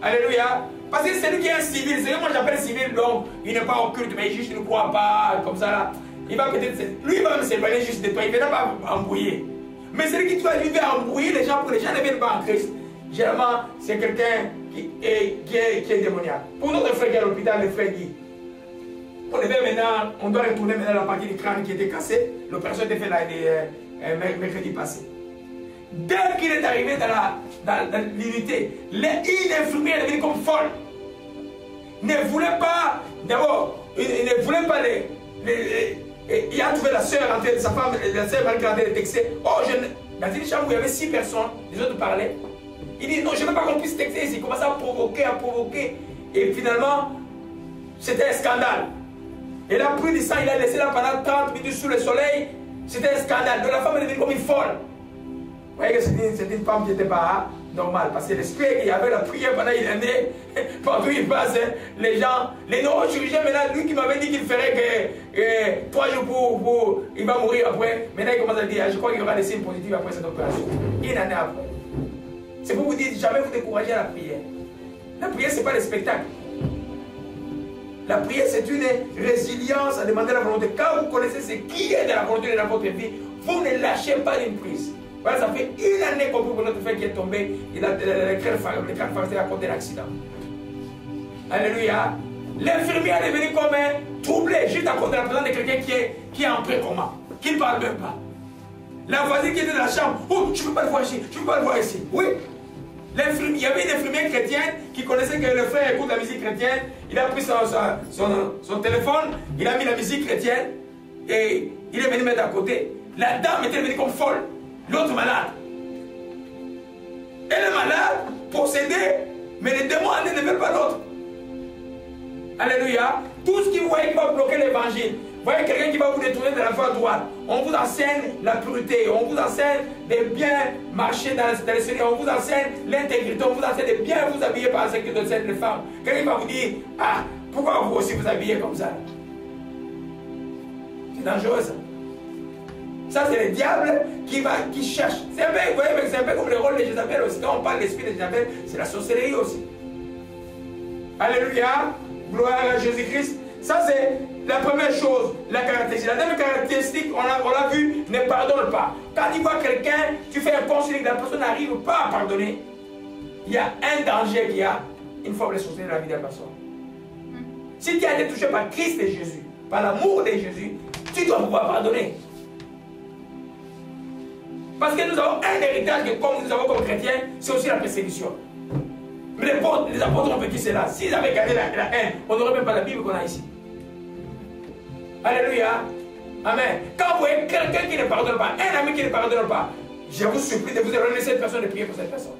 Alléluia. Parce que c'est lui qui est un civil, c'est lui que moi j'appelle civil, donc il n'est pas occulte, mais juste il ne croit pas, comme ça là. Il va peut-être, lui il va même s'éloigner juste de toi, il ne va pas embrouiller. Mais celui qui lui veut embrouiller les gens pour que les gens ne viennent pas en Christ, généralement c'est quelqu'un qui est démoniaque. Pour notre frère qui est à l'hôpital, le frère Guy, on doit retourner maintenant la partie du crâne qui était cassée. L'opération était faite mercredi passé. Dès qu'il est arrivé dans l'unité, une infirmière est venue comme folle. Ne voulait pas, d'abord, il ne voulait pas il a trouvé la soeur, sa femme, la soeur malgré en train de texter. Oh, dans une chambre où il y avait 6 personnes, les autres parlaient. Il dit non, je ne veux pas qu'on puisse texter ici. Il commençait à provoquer. Et finalement, c'était un scandale. Il a pris du sang, il a laissé là pendant 30 minutes sous le soleil. C'était un scandale. Donc la femme est devenue comme une folle. Vous voyez que c'est une femme qui n'était pas normale. Parce que l'esprit, il y avait la prière pendant une année. Partout il passe, les gens, les neurochirurgiens, maintenant, lui qui m'avait dit qu'il ferait que 3 jours il va mourir après. Maintenant, il commence à dire, je crois qu'il y aura des signes positifs après cette opération. Une année après. C'est pour vous dire, jamais vous découragez à la prière. La prière, ce n'est pas le spectacle. La prière, c'est une résilience à demander la volonté. Quand vous connaissez ce qui est de la volonté de votre vie, vous ne lâchez pas d'une prise. Voilà, ça fait une année qu'on pour notre frère qui est tombé, il a le crâne fracturé à cause de l'accident. Alléluia. L'infirmière est venue comme troublée, juste à cause de la présence de quelqu'un qui est en pré-coma, qui ne parle même pas. La voisine qui était dans la chambre, oh, je ne peux pas le voir ici, je ne peux pas le voir ici. Oui. Il y avait une infirmière chrétienne qui connaissait que le frère écoute la musique chrétienne. Il a pris son téléphone, il a mis la musique chrétienne et il est venu mettre à côté. La dame était venue comme folle, l'autre malade. Elle est malade, possédée, mais les démons ne veulent pas l'autre. Alléluia. Tout ce qui vous voyez qui va bloquer l'évangile, vous voyez quelqu'un qui va vous détourner de la voie droite. On vous enseigne la pureté, on vous enseigne de bien marcher dans le Seigneur, on vous enseigne l'intégrité, on vous enseigne de bien vous habiller par ce que de cette femme. Quelqu'un va vous dire, ah, pourquoi vous aussi vous habillez comme ça? C'est dangereux ça. Ça c'est le diable qui cherche. C'est un peu, vous voyez, c'est un peu comme le rôle de Jézabel aussi. Quand on parle de l'esprit de Jézabel, c'est la sorcellerie aussi. Alléluia. Gloire à Jésus-Christ. Ça c'est la première chose, la caractéristique. La deuxième caractéristique, on l'a vu, ne pardonne pas. Quand tu vois quelqu'un, tu fais un conseil, la personne n'arrive pas à pardonner, il y a un danger qu'il y a, une faible société dans la vie de la personne. Si tu as été touché par Christ et Jésus, par l'amour de Jésus, tu dois pouvoir pardonner. Parce que nous avons un héritage que comme nous avons comme chrétiens, c'est aussi la persécution. Mais les apôtres ont vécu cela. S'ils avaient gardé la haine, on n'aurait même pas la Bible qu'on a ici. Alléluia. Amen. Quand vous voyez quelqu'un qui ne pardonne pas, un ami qui ne pardonne pas, je vous supplie de vous éloigner de cette personne et de prier pour cette personne.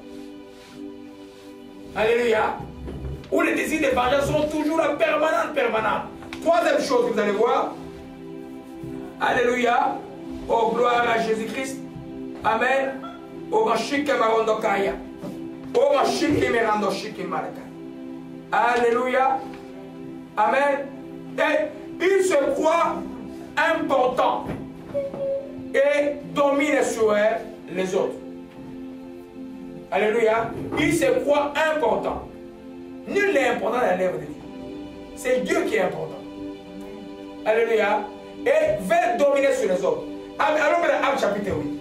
Alléluia. Où les désirs de vengeance sont toujours là, permanents. Troisième chose que vous allez voir. Alléluia. Oh, gloire à Jésus-Christ. Amen. Oh, machike marondokaya. Oh, machike merando shike maraka. Alléluia. Amen. Et il se croit important et domine sur les autres. Alléluia. Il se croit important. Nul n'est important dans la lèvre de Dieu. C'est Dieu qui est important. Alléluia. Et veut dominer sur les autres. Allons dans Actes chapitre 8.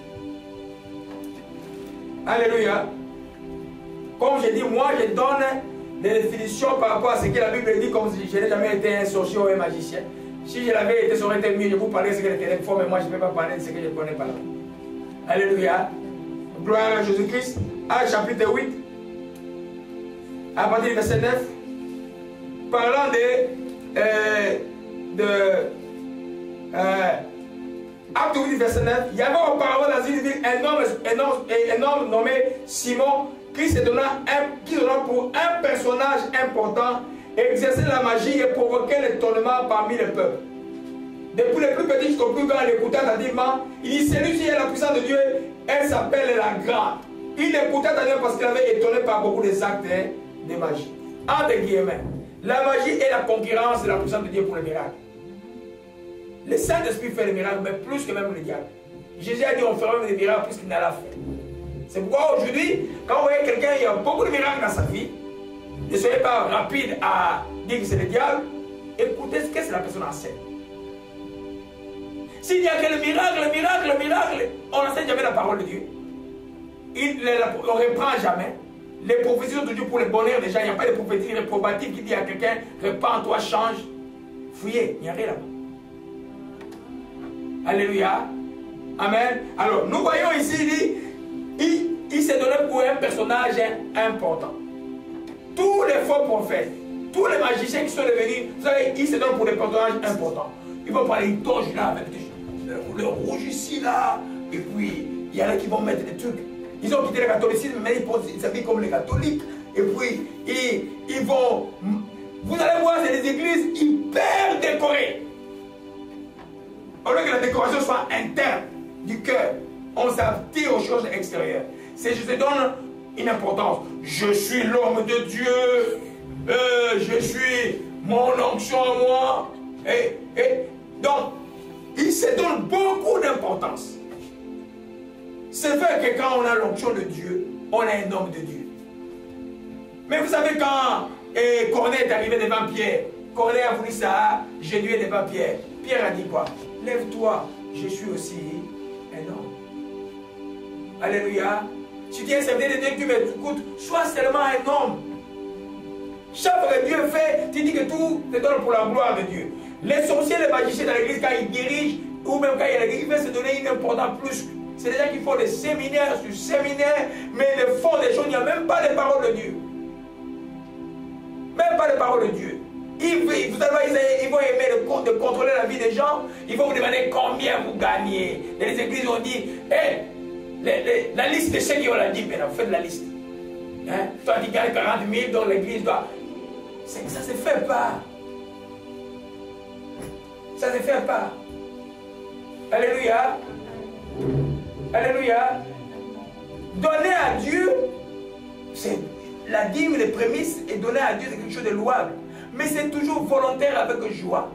Alléluia. Comme je dis, moi je donne des définitions par rapport à ce que la Bible dit, comme si je n'ai jamais été un sorcier ou un magicien. Si je l'avais été, ça aurait été mieux. Je vous parlais de ce que l'Éternel fait, mais moi je ne peux pas parler de ce que je ne connais pas. Alléluia. Gloire à Jésus-Christ. Actes chapitre 8. À partir du verset 9. Parlant Acte 8, verset 9. Il y avait auparavant dans une ville un homme nommé Simon qui se donna pour un personnage important, exercer la magie et provoquer l'étonnement parmi les peuples. Depuis les plus petits jusqu'aux plus grands, il écoutait attentivement. Il dit, celui-ci est la puissance de Dieu, elle s'appelle la grande. Il écoutait attentivement parce qu'il avait étonné par beaucoup des actes de magie. Entre guillemets, la magie est la concurrence de la puissance de Dieu pour les miracles. Le Saint-Esprit fait les miracles, mais plus que même le diable. Jésus a dit, on fera même des miracles plus qu'il n'en a fait. C'est pourquoi aujourd'hui, quand vous voyez quelqu'un, il y a beaucoup de miracles dans sa vie, ne soyez pas rapide à dire que c'est le diable, écoutez ce que la personne enseigne. S'il n'y a que le miracle, on n'enseigne jamais la parole de Dieu. On ne reprend jamais. Les prophéties sont toujours pour le bonheur des gens. Il n'y a pas de prophétie réprobative qui dit à quelqu'un, repens-toi, change. Fouillez, il n'y a rien là-bas. Alléluia. Amen. Alors, nous voyons ici, il s'est donné pour un personnage important. Tous les faux prophètes, tous les magiciens qui sont devenus, vous savez, ils se donnent pour des personnages importants. Ils vont parler, ils torchent là avec le rouge ici, là. Et puis, il y en a qui vont mettre des trucs. Ils ont quitté le catholicisme, mais ils s'habillent comme les catholiques. Et puis, ils vont... Vous allez voir, c'est des églises hyper décorées. Au lieu que la décoration soit interne du cœur, on s'attire aux choses extérieures. C'est je te donne une importance. Je suis l'homme de Dieu. Je suis mon onction à moi. Donc, il se donne beaucoup d'importance. C'est vrai que quand on a l'onction de Dieu, on est un homme de Dieu. Mais vous savez quand Corneille est arrivé devant Pierre, Corneille a voulu ça, genouiller devant Pierre. Pierre a dit quoi? Lève-toi, je suis aussi un homme. Alléluia. Si tu es serviteur de Dieu, tu m'écoutes, sois seulement un homme. Chaque fois que Dieu fait, tu dis que tout te donne pour la gloire de Dieu. Les sorciers, les magiciens dans l'église, quand ils dirigent, ou même quand ils veulent se donner une importance plus. C'est des gens qui font des séminaires sur séminaires, mais le fond des choses, il n'y a même pas de parole de Dieu. Même pas de parole de Dieu. Ils vont aimer de contrôler la vie des gens. Ils vont vous demander combien vous gagnez. Dans les églises, on dit, hey, la liste de ceux qui ont la dit, maintenant, vous faites la liste. Hein? Toi, tu gagnes 40 000, donc l'église doit... Ça ne se fait pas. Ça ne se fait pas. Alléluia. Alléluia. Donner à Dieu, c'est la dîme, les prémices, et donner à Dieu, c'est quelque chose de louable. Mais c'est toujours volontaire avec joie.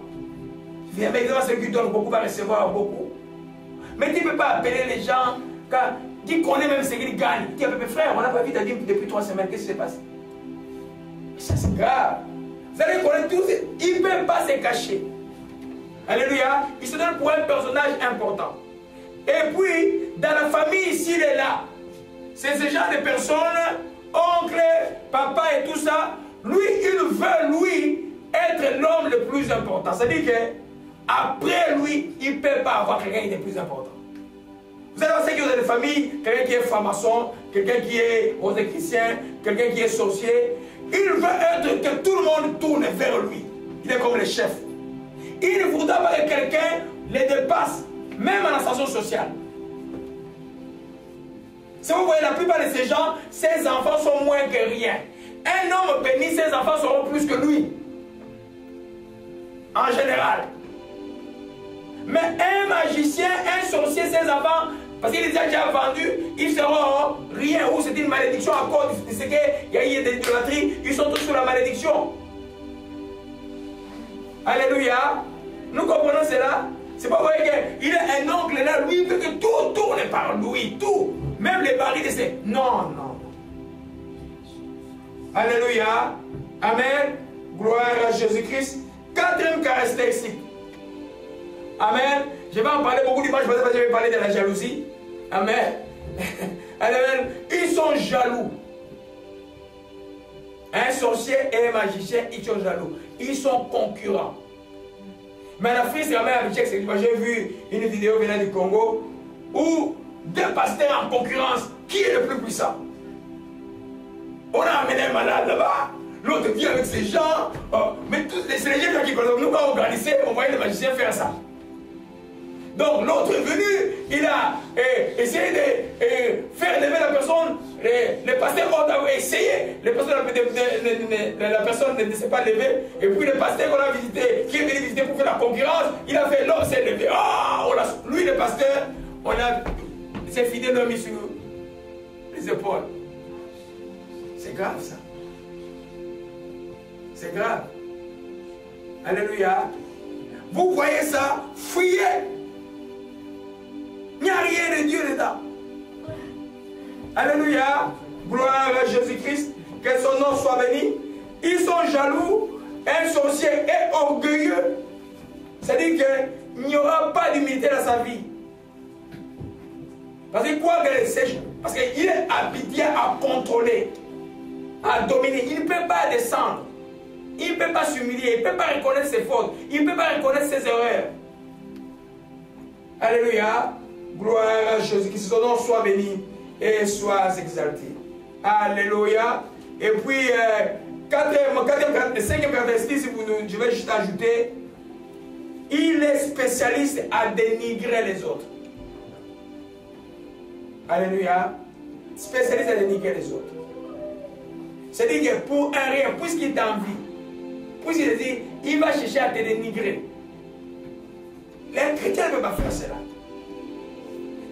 Bien évidemment, celui qui donne beaucoup va recevoir beaucoup. Mais tu ne peux pas appeler les gens, car qui connaît même ce qu'ils gagnent. Tu dis, mes frères, on n'a pas vu ta dîme depuis 3 semaines, qu'est-ce qui s'est passé? Ça c'est grave. Vous allez connaître tous, ils ne peuvent pas se cacher. Alléluia. Il se donne pour un personnage important. Et puis, dans la famille ici, il est là. C'est ce genre de personnes, oncle, papa et tout ça. Lui, il veut, lui, être l'homme le plus important. C'est-à-dire qu'après lui, il ne peut pas avoir quelqu'un de plus important. Vous allez voir ceux qui ont des familles, quelqu'un qui est franc-maçon, quelqu'un qui est rosicrucien, quelqu'un qui est sorcier. Il veut être que tout le monde tourne vers lui. Il est comme le chef. Il ne voudra pas que quelqu'un les dépasse, même en ascension sociale. Si vous voyez la plupart de ces gens, ses enfants sont moins que rien. Un homme béni, ses enfants seront plus que lui. En général. Mais un magicien, un sorcier, ses enfants, parce qu'il les a déjà vendus, ils seront rien. Ou c'est une malédiction à cause de ce qu'il y a eu de l'idolâtrie. Ils sont tous sous la malédiction. Alléluia. Nous comprenons cela. C'est pas vrai qu'il est un oncle là, lui, il veut que tout tourne par lui, tout. Même les barils de ses... Non, non. Alléluia. Amen. Gloire à Jésus-Christ. Quatrième caractéristique. Amen. Je vais en parler beaucoup d'images, parce que je vais parler de la jalousie. Amen. Amen. Ils sont jaloux. Un sorcier et un magicien, ils sont jaloux. Ils sont concurrents. Mais en Afrique, c'est quand même habitué. J'ai vu une vidéo venant du Congo où deux pasteurs en concurrence. Qui est le plus puissant? On a amené un malade là-bas. L'autre vient avec ses gens. Mais c'est les gens qui connaissent. Nous, quand on organisait, on voyait le magicien faire ça. Donc l'autre est venu, il a essayé de faire lever la personne. Le pasteur a essayé, la personne ne s'est pas levée. Et puis le pasteur qu'on a visité, qui est venu visiter pour faire la concurrence, il a fait, l'homme s'est levé. Lui le pasteur, ses fidèles l'ont mis sur les épaules. C'est grave ça. C'est grave. Alléluia. Vous voyez ça, fuyez. Il n'y a rien de Dieu dedans. Alléluia. Gloire à Jésus-Christ. Que son nom soit béni. Ils sont jaloux. Un sorcier est orgueilleux. C'est-à-dire qu'il n'y aura pas d'humilité dans sa vie. Parce qu'il croit parce qu'il est habitué à contrôler, à dominer. Il ne peut pas descendre. Il ne peut pas s'humilier. Il ne peut pas reconnaître ses fautes. Il ne peut pas reconnaître ses erreurs. Alléluia. Gloire à Jésus, que son nom soit béni et soit exalté. Alléluia. Et puis, cinquième caractéristique, je vais juste ajouter, il est spécialiste à dénigrer les autres. Alléluia. Spécialiste à dénigrer les autres. C'est-à-dire que pour un rien, puisqu'il t'envie, puisqu'il dit, il va chercher à te dénigrer. Les chrétiens ne peuvent pas faire cela.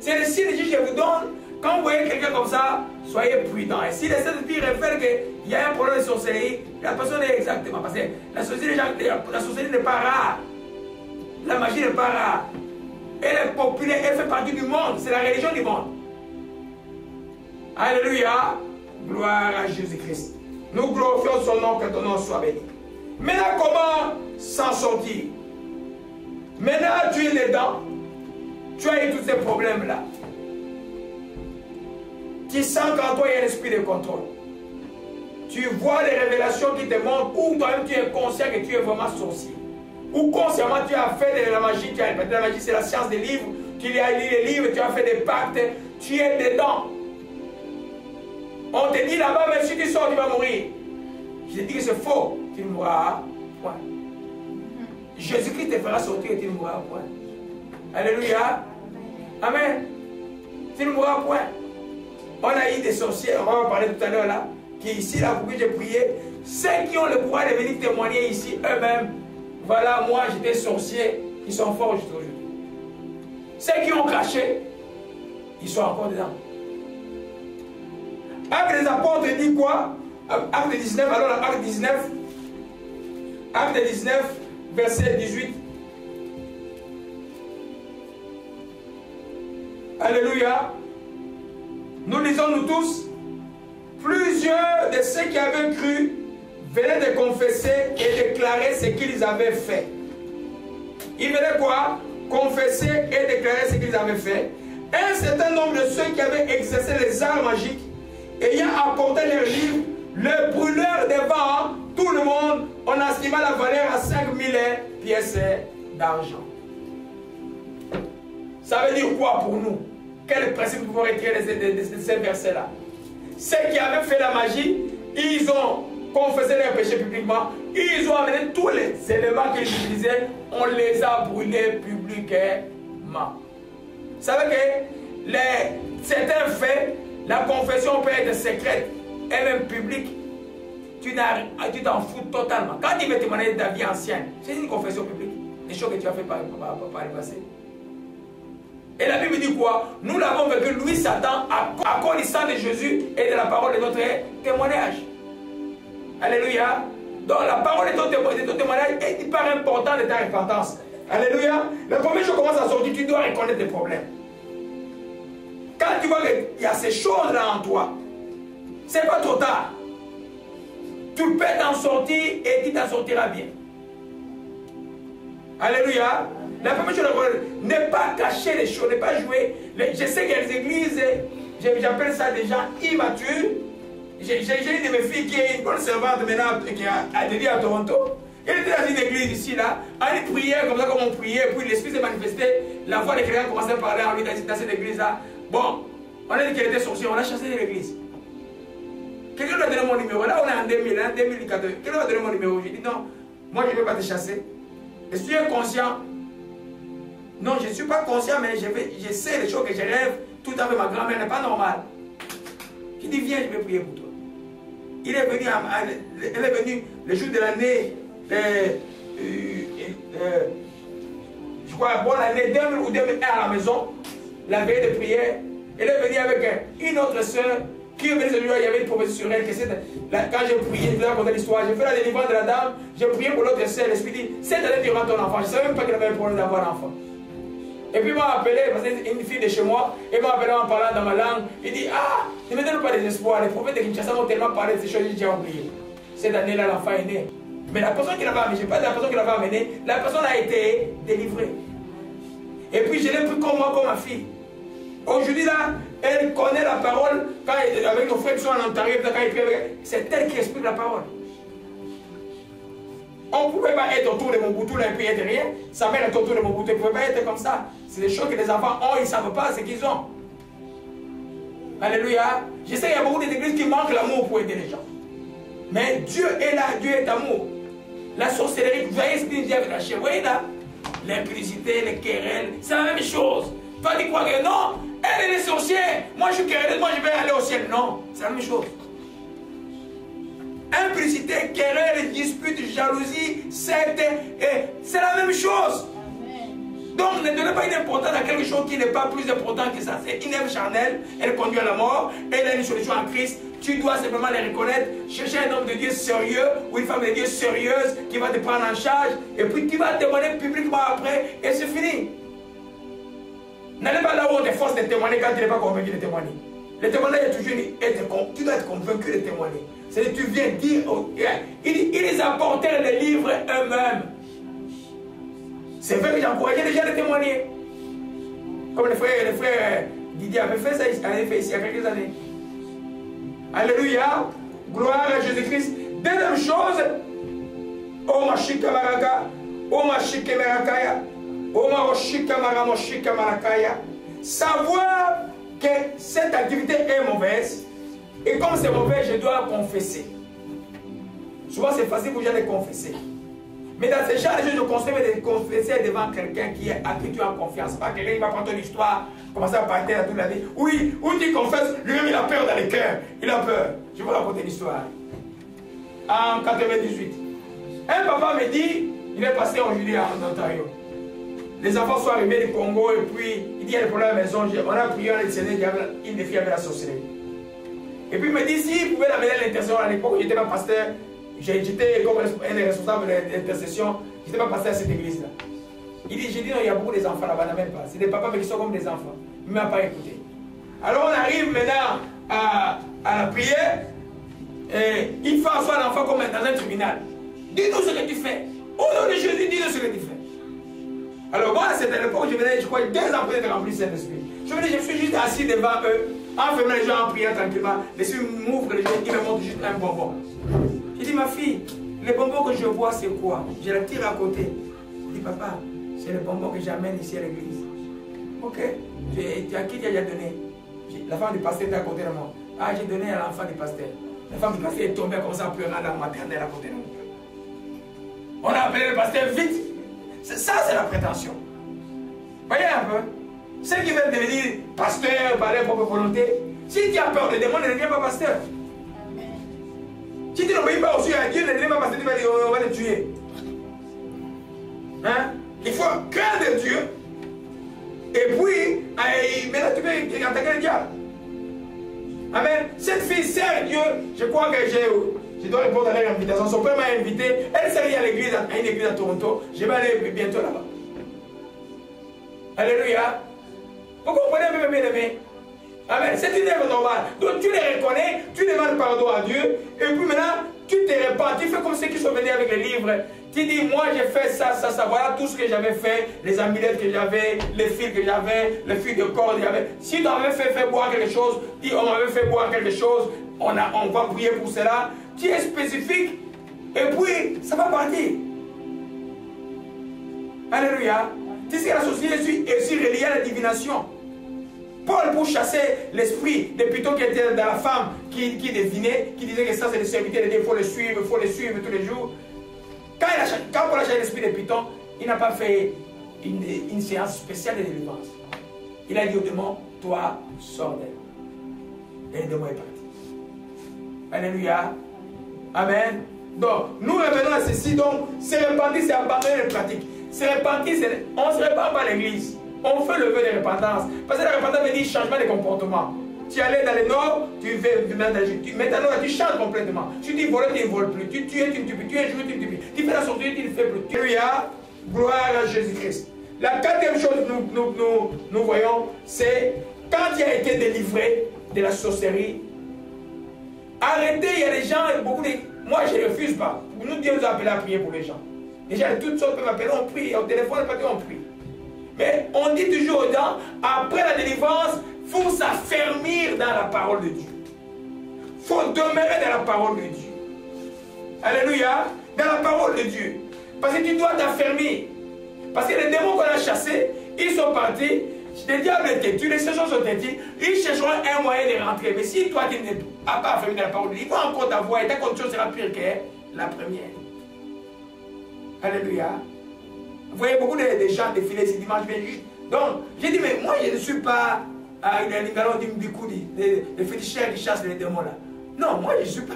C'est le signe de Dieu que je vous donne. Quand vous voyez quelqu'un comme ça, soyez prudent. Et si les Saints-Esprit révèlent qu'il y a un problème de sorcellerie, la personne est exactement. Parce que la sorcellerie n'est pas rare. La magie n'est pas rare. Elle est populaire, elle fait partie du monde. C'est la religion du monde. Alléluia. Gloire à Jésus-Christ. Nous glorifions son nom, que ton nom soit béni. Maintenant, comment s'en sortir? Maintenant, tu es dedans. Tu as eu tous ces problèmes-là. Tu sens qu'en toi, il y a un esprit de contrôle. Tu vois les révélations qui te montrent où toi-même tu es conscient que tu es vraiment sorcier. Ou consciemment tu as fait de la magie. La magie, c'est la science des livres. Tu as lu les livres, tu as fait des pactes. Tu es dedans. On te dit là-bas, mais si tu sors, tu vas mourir. Je te dis que c'est faux. Tu ne mourras point. Jésus-Christ te fera sortir et tu ne mourras point. Alléluia. Amen. Tu ne mourras point. On a eu des sorciers, on va en parler tout à l'heure là, qui ici, là, pour que j'ai prié, ceux qui ont le pouvoir de venir témoigner ici eux-mêmes, voilà, moi j'étais sorcier, ils sont forts jusqu'à aujourd'hui. Ceux qui ont craché, ils sont encore dedans. Acte des apôtres dit quoi? Acte 19, alors acte 19, acte 19, verset 18. Alléluia. Nous lisons nous tous, plusieurs de ceux qui avaient cru venaient de confesser et déclarer ce qu'ils avaient fait. Ils venaient quoi? Confesser et déclarer ce qu'ils avaient fait. Un certain nombre de ceux qui avaient exercé les arts magiques, ayant apporté leurs livres, le brûleur des vents, tout le monde, on estima la valeur à 5000 pièces d'argent. Ça veut dire quoi pour nous? Quel principe nous pouvons retirer de ces versets-là? Ceux qui avaient fait la magie, ils ont confessaient leurs péchés publiquement, ils ont amené tous les éléments qu'ils utilisaient, on les a brûlés publiquement. Vous savez que certains faits, la confession peut être secrète et même publique. Tu t'en fous totalement. Quand tu veux témoigner de ta vie ancienne, c'est une confession publique. Des choses que tu as fait par le passé. Et la Bible dit quoi? Nous l'avons vécu, lui, Satan, à cause du sang de Jésus et de la parole de notre témoignage. Alléluia. Donc la parole de ton témoignage est hyper importante de ta repentance. Alléluia. La première chose commence à sortir, tu dois reconnaître tes problèmes. Quand tu vois qu'il y a ces choses-là en toi, c'est pas trop tard. Tu peux t'en sortir et tu t'en sortiras bien. Alléluia. La première chose, ne pas cacher les choses, ne pas jouer. Je sais qu'il y a des églises, j'appelle ça des gens immatures. J'ai une de mes filles qui est une bonne servante maintenant, qui a dédié à Toronto. Elle était dans une église ici, là. Elle priait comme ça, comme on priait, puis l'esprit s'est manifesté. La voix de quelqu'un commençait à parler en lui dans cette église-là. Bon, on a dit qu'elle était sorcière, on l'a chassée de l'église. Quelqu'un lui a donné mon numéro. Là, on est en 2000, hein, 2014. Quelqu'un lui a donné mon numéro. J'ai dit non, moi je ne vais pas te chasser. Est-ce que tu es conscient? Non, je ne suis pas conscient, mais je sais les choses que je rêve tout avec ma grand-mère, n'est pas normal. Je dis viens, je vais prier pour toi. Elle est venue le jour de l'année, je crois, bon, l'année 2000 ou 2001 à la maison, la veille de prière. Elle est venue avec une autre soeur qui est venue ce jour, il y avait une promesse sur elle. Quand j'ai prié, je vous ai raconté l'histoire, j'ai fait la délivrance de la dame, j'ai prié pour l'autre soeur, l'esprit dit, cette année tu auras ton enfant. Je ne savais même pas qu'elle avait un problème d'avoir un enfant. Et puis il m'a appelé, parce que c'est une fille de chez moi, il m'a appelé en parlant dans ma langue. Il dit, ah, ne me donne pas désespoir, les prophètes de Kinshasa m'ont tellement parlé de ces choses, j'ai déjà oublié. Cette année-là, l'enfant est né. Mais la personne qui l'avait amené, je ne sais pas de la personne qui l'avait amené, la personne a été délivrée. Et puis je l'ai pris comme moi, comme ma fille. Aujourd'hui là, elle connaît la parole, quand avec nos frères qui sont en Ontario, quand ils prient, c'est elle qui explique la parole. On ne pouvait pas être autour de Mobutu, là, et puis être rien. Sa mère est autour de Mobutu, elle ne pouvait pas être comme ça. C'est des choses que les enfants ont, ils ne savent pas ce qu'ils ont. Alléluia. Je sais qu'il y a beaucoup d'églises qui manquent l'amour pour aider les gens. Mais Dieu est là, Dieu est amour. La sorcellerie, vous voyez ce qu'il dit avec la chair, vous voyez là? L'impudicité, les querelles, c'est la même chose. Toi, tu crois que non, elle est sorcière, moi je suis querelleuse, moi je vais aller au ciel. Non, c'est la même chose. Impudicité, querelle, dispute, jalousie, c'est la même chose. Amen. Donc ne donnez pas une importance à quelque chose qui n'est pas plus important que ça. C'est une œuvre charnelle, elle conduit à la mort, elle a une solution en Christ. Tu dois simplement les reconnaître, chercher un homme de Dieu sérieux ou une femme de Dieu sérieuse qui va te prendre en charge et puis qui va te témoigner publiquement après et c'est fini. N'allez pas là où on te force de témoigner quand tu n'es pas convaincu de témoigner. Le témoignage est toujours tu dois être convaincu de témoigner. C'est-à-dire tu viens dire, ils apportèrent les livres eux-mêmes. C'est vrai que j'ai encouragé les gens à témoigner. Comme le frère Didier avait fait ça ici il y a quelques années. Alléluia. Gloire à Jésus-Christ. Deuxième chose, O Mashika Maraka, O Mashika Marakaya, O Maroshika Maramoshika Marakaya. Savoir que cette activité est mauvaise. Et comme c'est mauvais, je dois confesser. Souvent, c'est facile pour les gens de confesser. Mais dans ce genre de choses, je conseille de confesser devant quelqu'un à qui tu as confiance. Pas quelqu'un qui va prendre ton histoire, commencer à parler à toute la vie. Oui, où tu confesses, lui-même il a peur dans le cœur. Il a peur. Je vais vous raconter une histoire. En 98, un papa me dit, il est passé aujourd'hui en Ontario. Les enfants sont arrivés du Congo et puis il dit il y a des problèmes à la maison. On a prié, on a décidé, une des filles avait la sorcellerie. Et puis il me dit, s'il pouvait l'amener à l'intercession, à l'époque où j'étais pas pasteur, j'étais comme un responsable de l'intercession, je n'étais pas pasteur à cette église-là. J'ai dit non, il y a beaucoup d'enfants là-bas, n'amène pas. C'est des papas mais qui sont comme des enfants. Il ne m'a pas écouté. Alors on arrive maintenant à la prière, et il faut asseoir l'enfant comme dans un tribunal. Dis-nous ce que tu fais. Au nom de Jésus, dis-nous ce que tu fais. Alors moi, c'était à l'époque où je venais, je crois, 2 ans après d'être rempli de Saint-Esprit. Je suis juste assis devant eux, en fermant les gens, en priant tranquillement. L'Esprit m'ouvre les yeux, il me montre juste un bonbon. J'ai dit, ma fille, les bonbons que je vois, c'est quoi? Je les tire à côté. Je dis, papa, c'est les bonbons que j'amène ici à l'église. Ok. À qui tu as déjà donné? La femme du pasteur était à côté de moi. Ah, j'ai donné à l'enfant du pasteur. La femme du pasteur est tombée, elle commence à pleurer dans la maternelle à côté de nous. On a appelé le pasteur vite. Ça, c'est la prétention. Voyez un peu. Ceux qui veulent devenir pasteur par leur propre volonté, si tu as peur des démons, ne deviens pas pasteur. Si tu n'obéis pas aussi à Dieu, ne deviens pas pasteur, tu vas dire on va le tuer. Hein? Il faut craindre Dieu. Et puis, maintenant tu peux attaquer le diable. Amen. Cette fille sert Dieu. Je crois que je dois répondre à l'invitation. Son père m'a invité. Elle sert à l'église, à une église à Toronto. Je vais aller bientôt là-bas. Alléluia. Vous comprenez un peu, bien aimé? Amen. C'est une œuvre normale. Donc tu les reconnais, tu demandes pardon à Dieu. Et puis maintenant, tu te répands. Tu fais comme ceux qui sont venus avec les livres. Tu dis, moi j'ai fait ça, ça, ça. Voilà tout ce que j'avais fait. Les amulettes que j'avais, les fils que j'avais, les fils de corde que j'avais. Si tu m'avais fait boire quelque chose, dis, on m'avait fait boire quelque chose. On va prier pour cela. Tu es spécifique. Et puis, ça va partir. Alléluia. Tu sais que la société est aussi reliée à la divination. Paul, pour chasser l'esprit des pitons qui étaient dans la femme, qui devinait, qui disait que ça c'est le serviteur de Dieu, il faut le suivre tous les jours. Quand Paul a chassé l'esprit des pitons, il n'a pas fait une séance spéciale de délivrance. Il a dit au démon, toi, sors d'elle. Et le démon est parti. Alléluia. Amen. Donc, nous revenons à ceci. Donc, se repentir, c'est abandonner les pratiques. Se repentir, on ne se repent pas à l'église. On fait le vœu de repentance. Parce que la repentance veut dire changement de comportement. Tu allais dans le nord, tu fais maintenant tu changes complètement. Tu dis voler, tu ne voles plus. Tu tues, tu ne tues plus. Tu injures, tu ne tues plus. Tu fais la sortie, tu ne fais plus. Alléluia. Gloire à Jésus-Christ. La quatrième chose que nous voyons, c'est quand tu as été délivré de la sorcellerie, arrêtez, il y a des gens, beaucoup de... Moi, je ne refuse pas. Nous, Dieu nous a appelés à prier pour les gens. Les gens de toutes sortes peuvent appeler, on prie. Au téléphone, on prie. Mais on dit toujours aux gens, après la délivrance, il faut s'affermir dans la parole de Dieu. Il faut demeurer dans la parole de Dieu. Alléluia. Dans la parole de Dieu. Parce que tu dois t'affermir. Parce que les démons qu'on a chassés, ils sont partis. Les diables étaient têtus, les sergents sont têtus. Ils chercheront un moyen de rentrer. Mais si toi, tu n'es pas affermi dans la parole de Dieu, ils vont encore t'avoir et ta condition sera pire que la première. Alléluia. Vous voyez beaucoup de gens défiler ce dimanche. Donc, j'ai dit, mais moi, je ne suis pas les féticheurs qui chassent les démons là. Non, moi, je ne suis pas.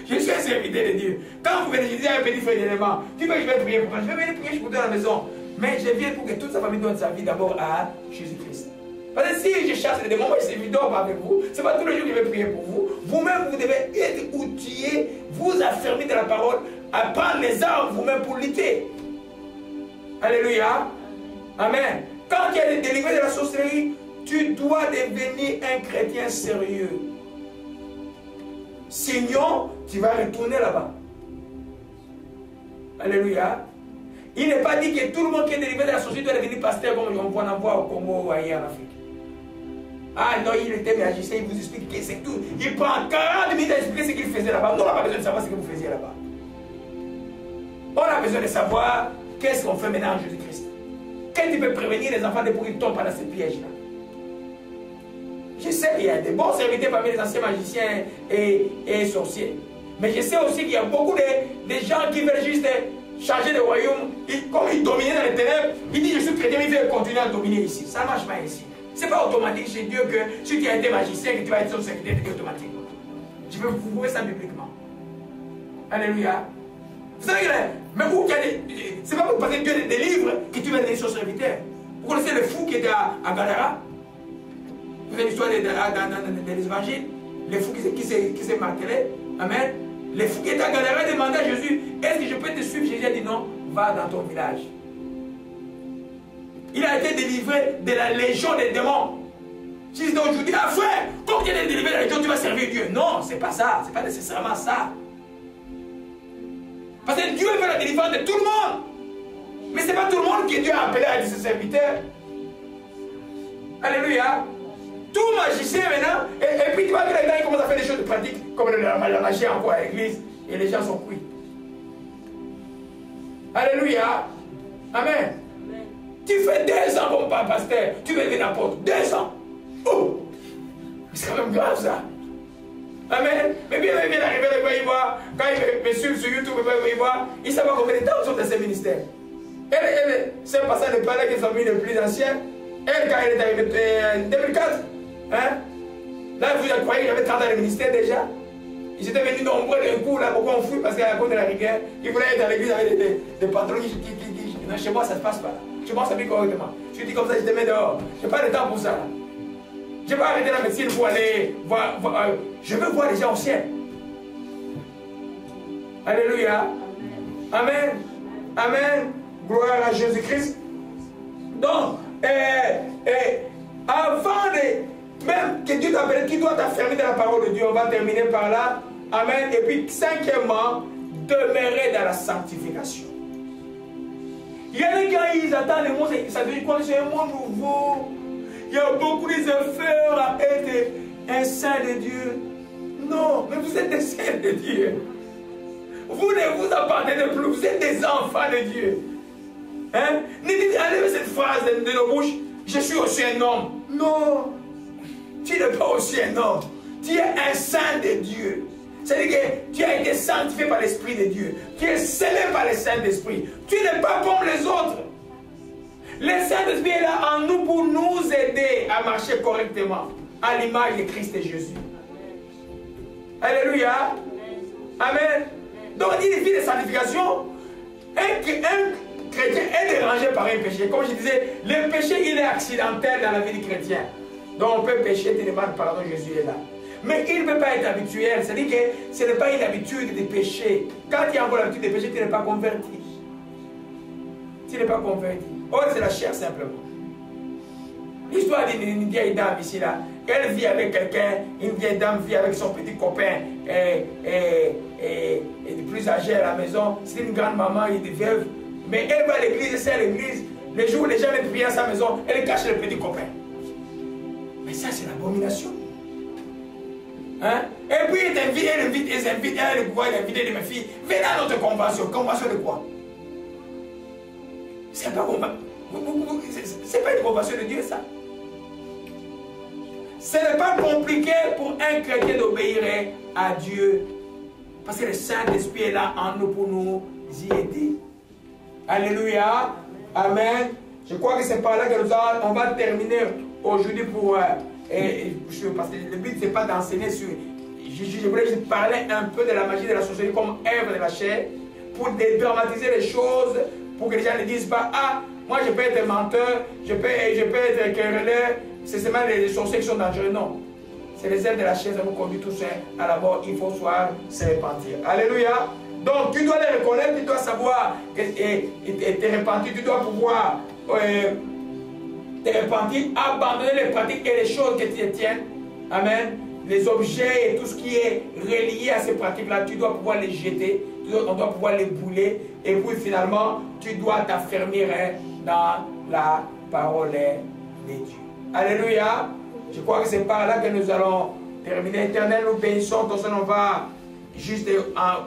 Je suis un serviteur de Dieu. Quand vous venez, je dis à un petit frère d'élément, tu veux que je vais prier pour toi, je vais venir prier pour toi à la maison. Mais je viens pour que toute sa famille donne sa vie d'abord à Jésus-Christ. Parce que si je chasse les démons, moi, je suis évident pas avec vous. Ce n'est pas tous les jours que je vais prier pour vous. Vous-même, vous devez être outillés, vous affermir de la parole, à prendre les armes vous-même pour lutter. Alléluia. Amen. Quand tu es délivré de la sorcellerie, tu dois devenir un chrétien sérieux. Sinon, tu vas retourner là-bas. Alléluia. Il n'est pas dit que tout le monde qui est délivré de la sorcellerie doit devenir pasteur comme on en voit au Congo ou ailleurs en Afrique. Ah non, il était magicien, il vous explique que c'est tout. Il prend 40 minutes à expliquer ce qu'il faisait là-bas. Nous, on n'a pas besoin de savoir ce que vous faisiez là-bas. On a besoin de savoir qu'est-ce qu'on fait maintenant en Jésus-Christ. Qu'est-ce qui peut prévenir les enfants de pour qu'ils tombent dans ces pièges-là. Je sais qu'il y a des bons serviteurs parmi les anciens magiciens et sorciers. Mais je sais aussi qu'il y a beaucoup de gens qui veulent juste changer de royaume. Comme ils dominaient dans les ténèbres, ils disent je suis chrétien, mais ils veulent continuer à dominer ici. Ça ne marche pas ici. Ce n'est pas automatique chez Dieu que si tu as été magicien, que tu vas être son serviteur de Dieu automatiquement. Je vais vous prouver ça bibliquement. Alléluia. Vous savez que mais vous, c'est pas parce que Dieu te délivre que tu vas devenir son serviteur. Vous connaissez le fou qui était à Gadara? Vous avez l'histoire des évangiles. Le fou qui s'est martelé. Amen. Le fou qui était à Gadara demandait à Jésus, est-ce que je peux te suivre? Jésus a dit non, va dans ton village. Il a été délivré de la légion des démons. Si donc je vous dis, ah frère, comme tu es délivré de la légion, tu vas servir Dieu. Non, c'est pas ça. C'est pas nécessairement ça. Parce que Dieu veut la délivrance de tout le monde. Mais ce n'est pas tout le monde que Dieu a appelé à être ses serviteurs. Alléluia. Tout magicien maintenant, et puis tu vois que les gens commencent à faire des choses de pratique, comme la magie encore à l'église, et les gens sont cuits. Alléluia. Amen. Tu fais 2 ans comme pasteur, tu veux devenir n'importe 2 ans. Oh! C'est quand même grave ça. Amen. Mais bien, il vient d'arriver, il voit, quand il me suit sur YouTube, il voit, il ne sait pas combien de temps sont dans ces ministères. Elle c'est pas ça le palais qui sont mis les plus anciens. Elle, quand elle est arrivée en 2004, hein, là, vous croyez que j'avais 30 ans de ministère déjà. Ils étaient venus nombreux d'un coup, là, pourquoi on fuit? Parce qu'à cause de la rigueur, ils voulaient être dans l'église avec des patrons qui non, chez moi, ça ne se passe pas. Chez moi, ça vit correctement. Je dis comme ça, je te mets dehors. Je n'ai pas le temps pour ça. Je ne vais pas arrêter la médecine pour aller voir. Je veux voir les gens au ciel. Alléluia. Amen. Amen. Gloire à Jésus-Christ. Donc, avant de, même que Dieu t'appelle, tu dois t'affermir dans la parole de Dieu. On va terminer par là. Amen. Et puis, cinquièmement, demeurer dans la sanctification. Il y a des gars, ils attendent le monde, ça veut dire quoi? C'est un monde nouveau. Il y a beaucoup d'efforts à être un saint de Dieu. Non, mais vous êtes des saints de Dieu. Vous ne vous appartenez plus, vous êtes des enfants de Dieu. Hein? Enlevez cette phrase de nos bouches, je suis aussi un homme. Non, tu n'es pas aussi un homme. Tu es un saint de Dieu. C'est-à-dire que tu as été sanctifié par l'Esprit de Dieu. Tu es scellé par le Saint-Esprit. Tu n'es pas comme les autres. Le Saint-Esprit est là en nous pour nous aider à marcher correctement à l'image de Christ et Jésus. Alléluia. Amen. Donc, il vit de sanctification. Un chrétien est dérangé par un péché. Comme je disais, le péché, il est accidentel dans la vie du chrétien. Donc, on peut pécher, tu demandes pardon, Jésus est là. Mais il ne peut pas être habituel. C'est-à-dire que ce n'est pas une habitude de pécher. Quand tu as encore l'habitude de pécher, tu n'es pas converti. Tu n'es pas converti. Or, c'est la chair simplement. L'histoire d'une vieille dame ici, là. Elle vit avec quelqu'un, une vieille dame vit avec son petit copain et plus âgé à la maison. C'est une grande maman, il est veuve. Mais elle va à l'église, c'est à l'église. Les jours où les gens viennent prier à sa maison, elle cache le petit copain. Mais ça, c'est l'abomination. Hein? Et puis, elle invite, elle invite mes filles. Venez à notre convention. Convention de quoi? C'est pas une convention de Dieu, ça. Ce n'est pas compliqué pour un chrétien d'obéir à Dieu. Parce que le Saint-Esprit est là en nous pour nous y aider. Alléluia. Amen. Je crois que c'est par là que on va terminer aujourd'hui pour... parce que le but, ce n'est pas d'enseigner sur... Je voulais juste parler un peu de la magie de la sorcellerie comme œuvre de la chair, pour dédramatiser les choses, pour que les gens ne disent pas, ah, moi je peux être menteur, je peux être querelleur, c'est seulement les sorciers qui sont dangereux. Non. C'est les œuvres de la chair qui nous conduisent tous à la mort. Il faut soit se repentir. Alléluia. Donc tu dois les reconnaître, tu dois savoir et te repentir, tu dois pouvoir te repentir, abandonner les pratiques et les choses que tu tiennes. Amen. Les objets et tout ce qui est relié à ces pratiques-là, tu dois pouvoir les jeter, on doit pouvoir les bouler, et puis finalement, tu dois t'affermir dans la parole de Dieu. Alléluia. Je crois que c'est par là que nous allons terminer. Éternel, nous bénissons, ton Seigneur, on va juste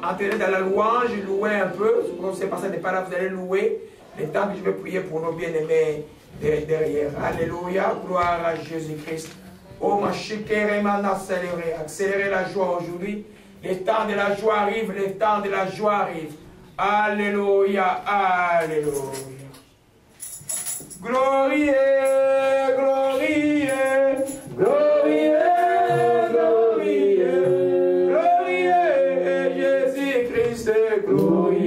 entrer dans la louange, louer un peu. C'est parce que n'est pas là, vous allez louer. Le temps que je vais prier pour nos bien-aimés derrière. Alléluia. Gloire à Jésus-Christ. Oh ma chikere mana accélérer la joie aujourd'hui. Le temps de la joie arrive, le temps de la joie arrive. Alléluia, alléluia. Glorieux, glorieux, glorieux, glorieux, glorieux, Jésus-Christ, glorieux.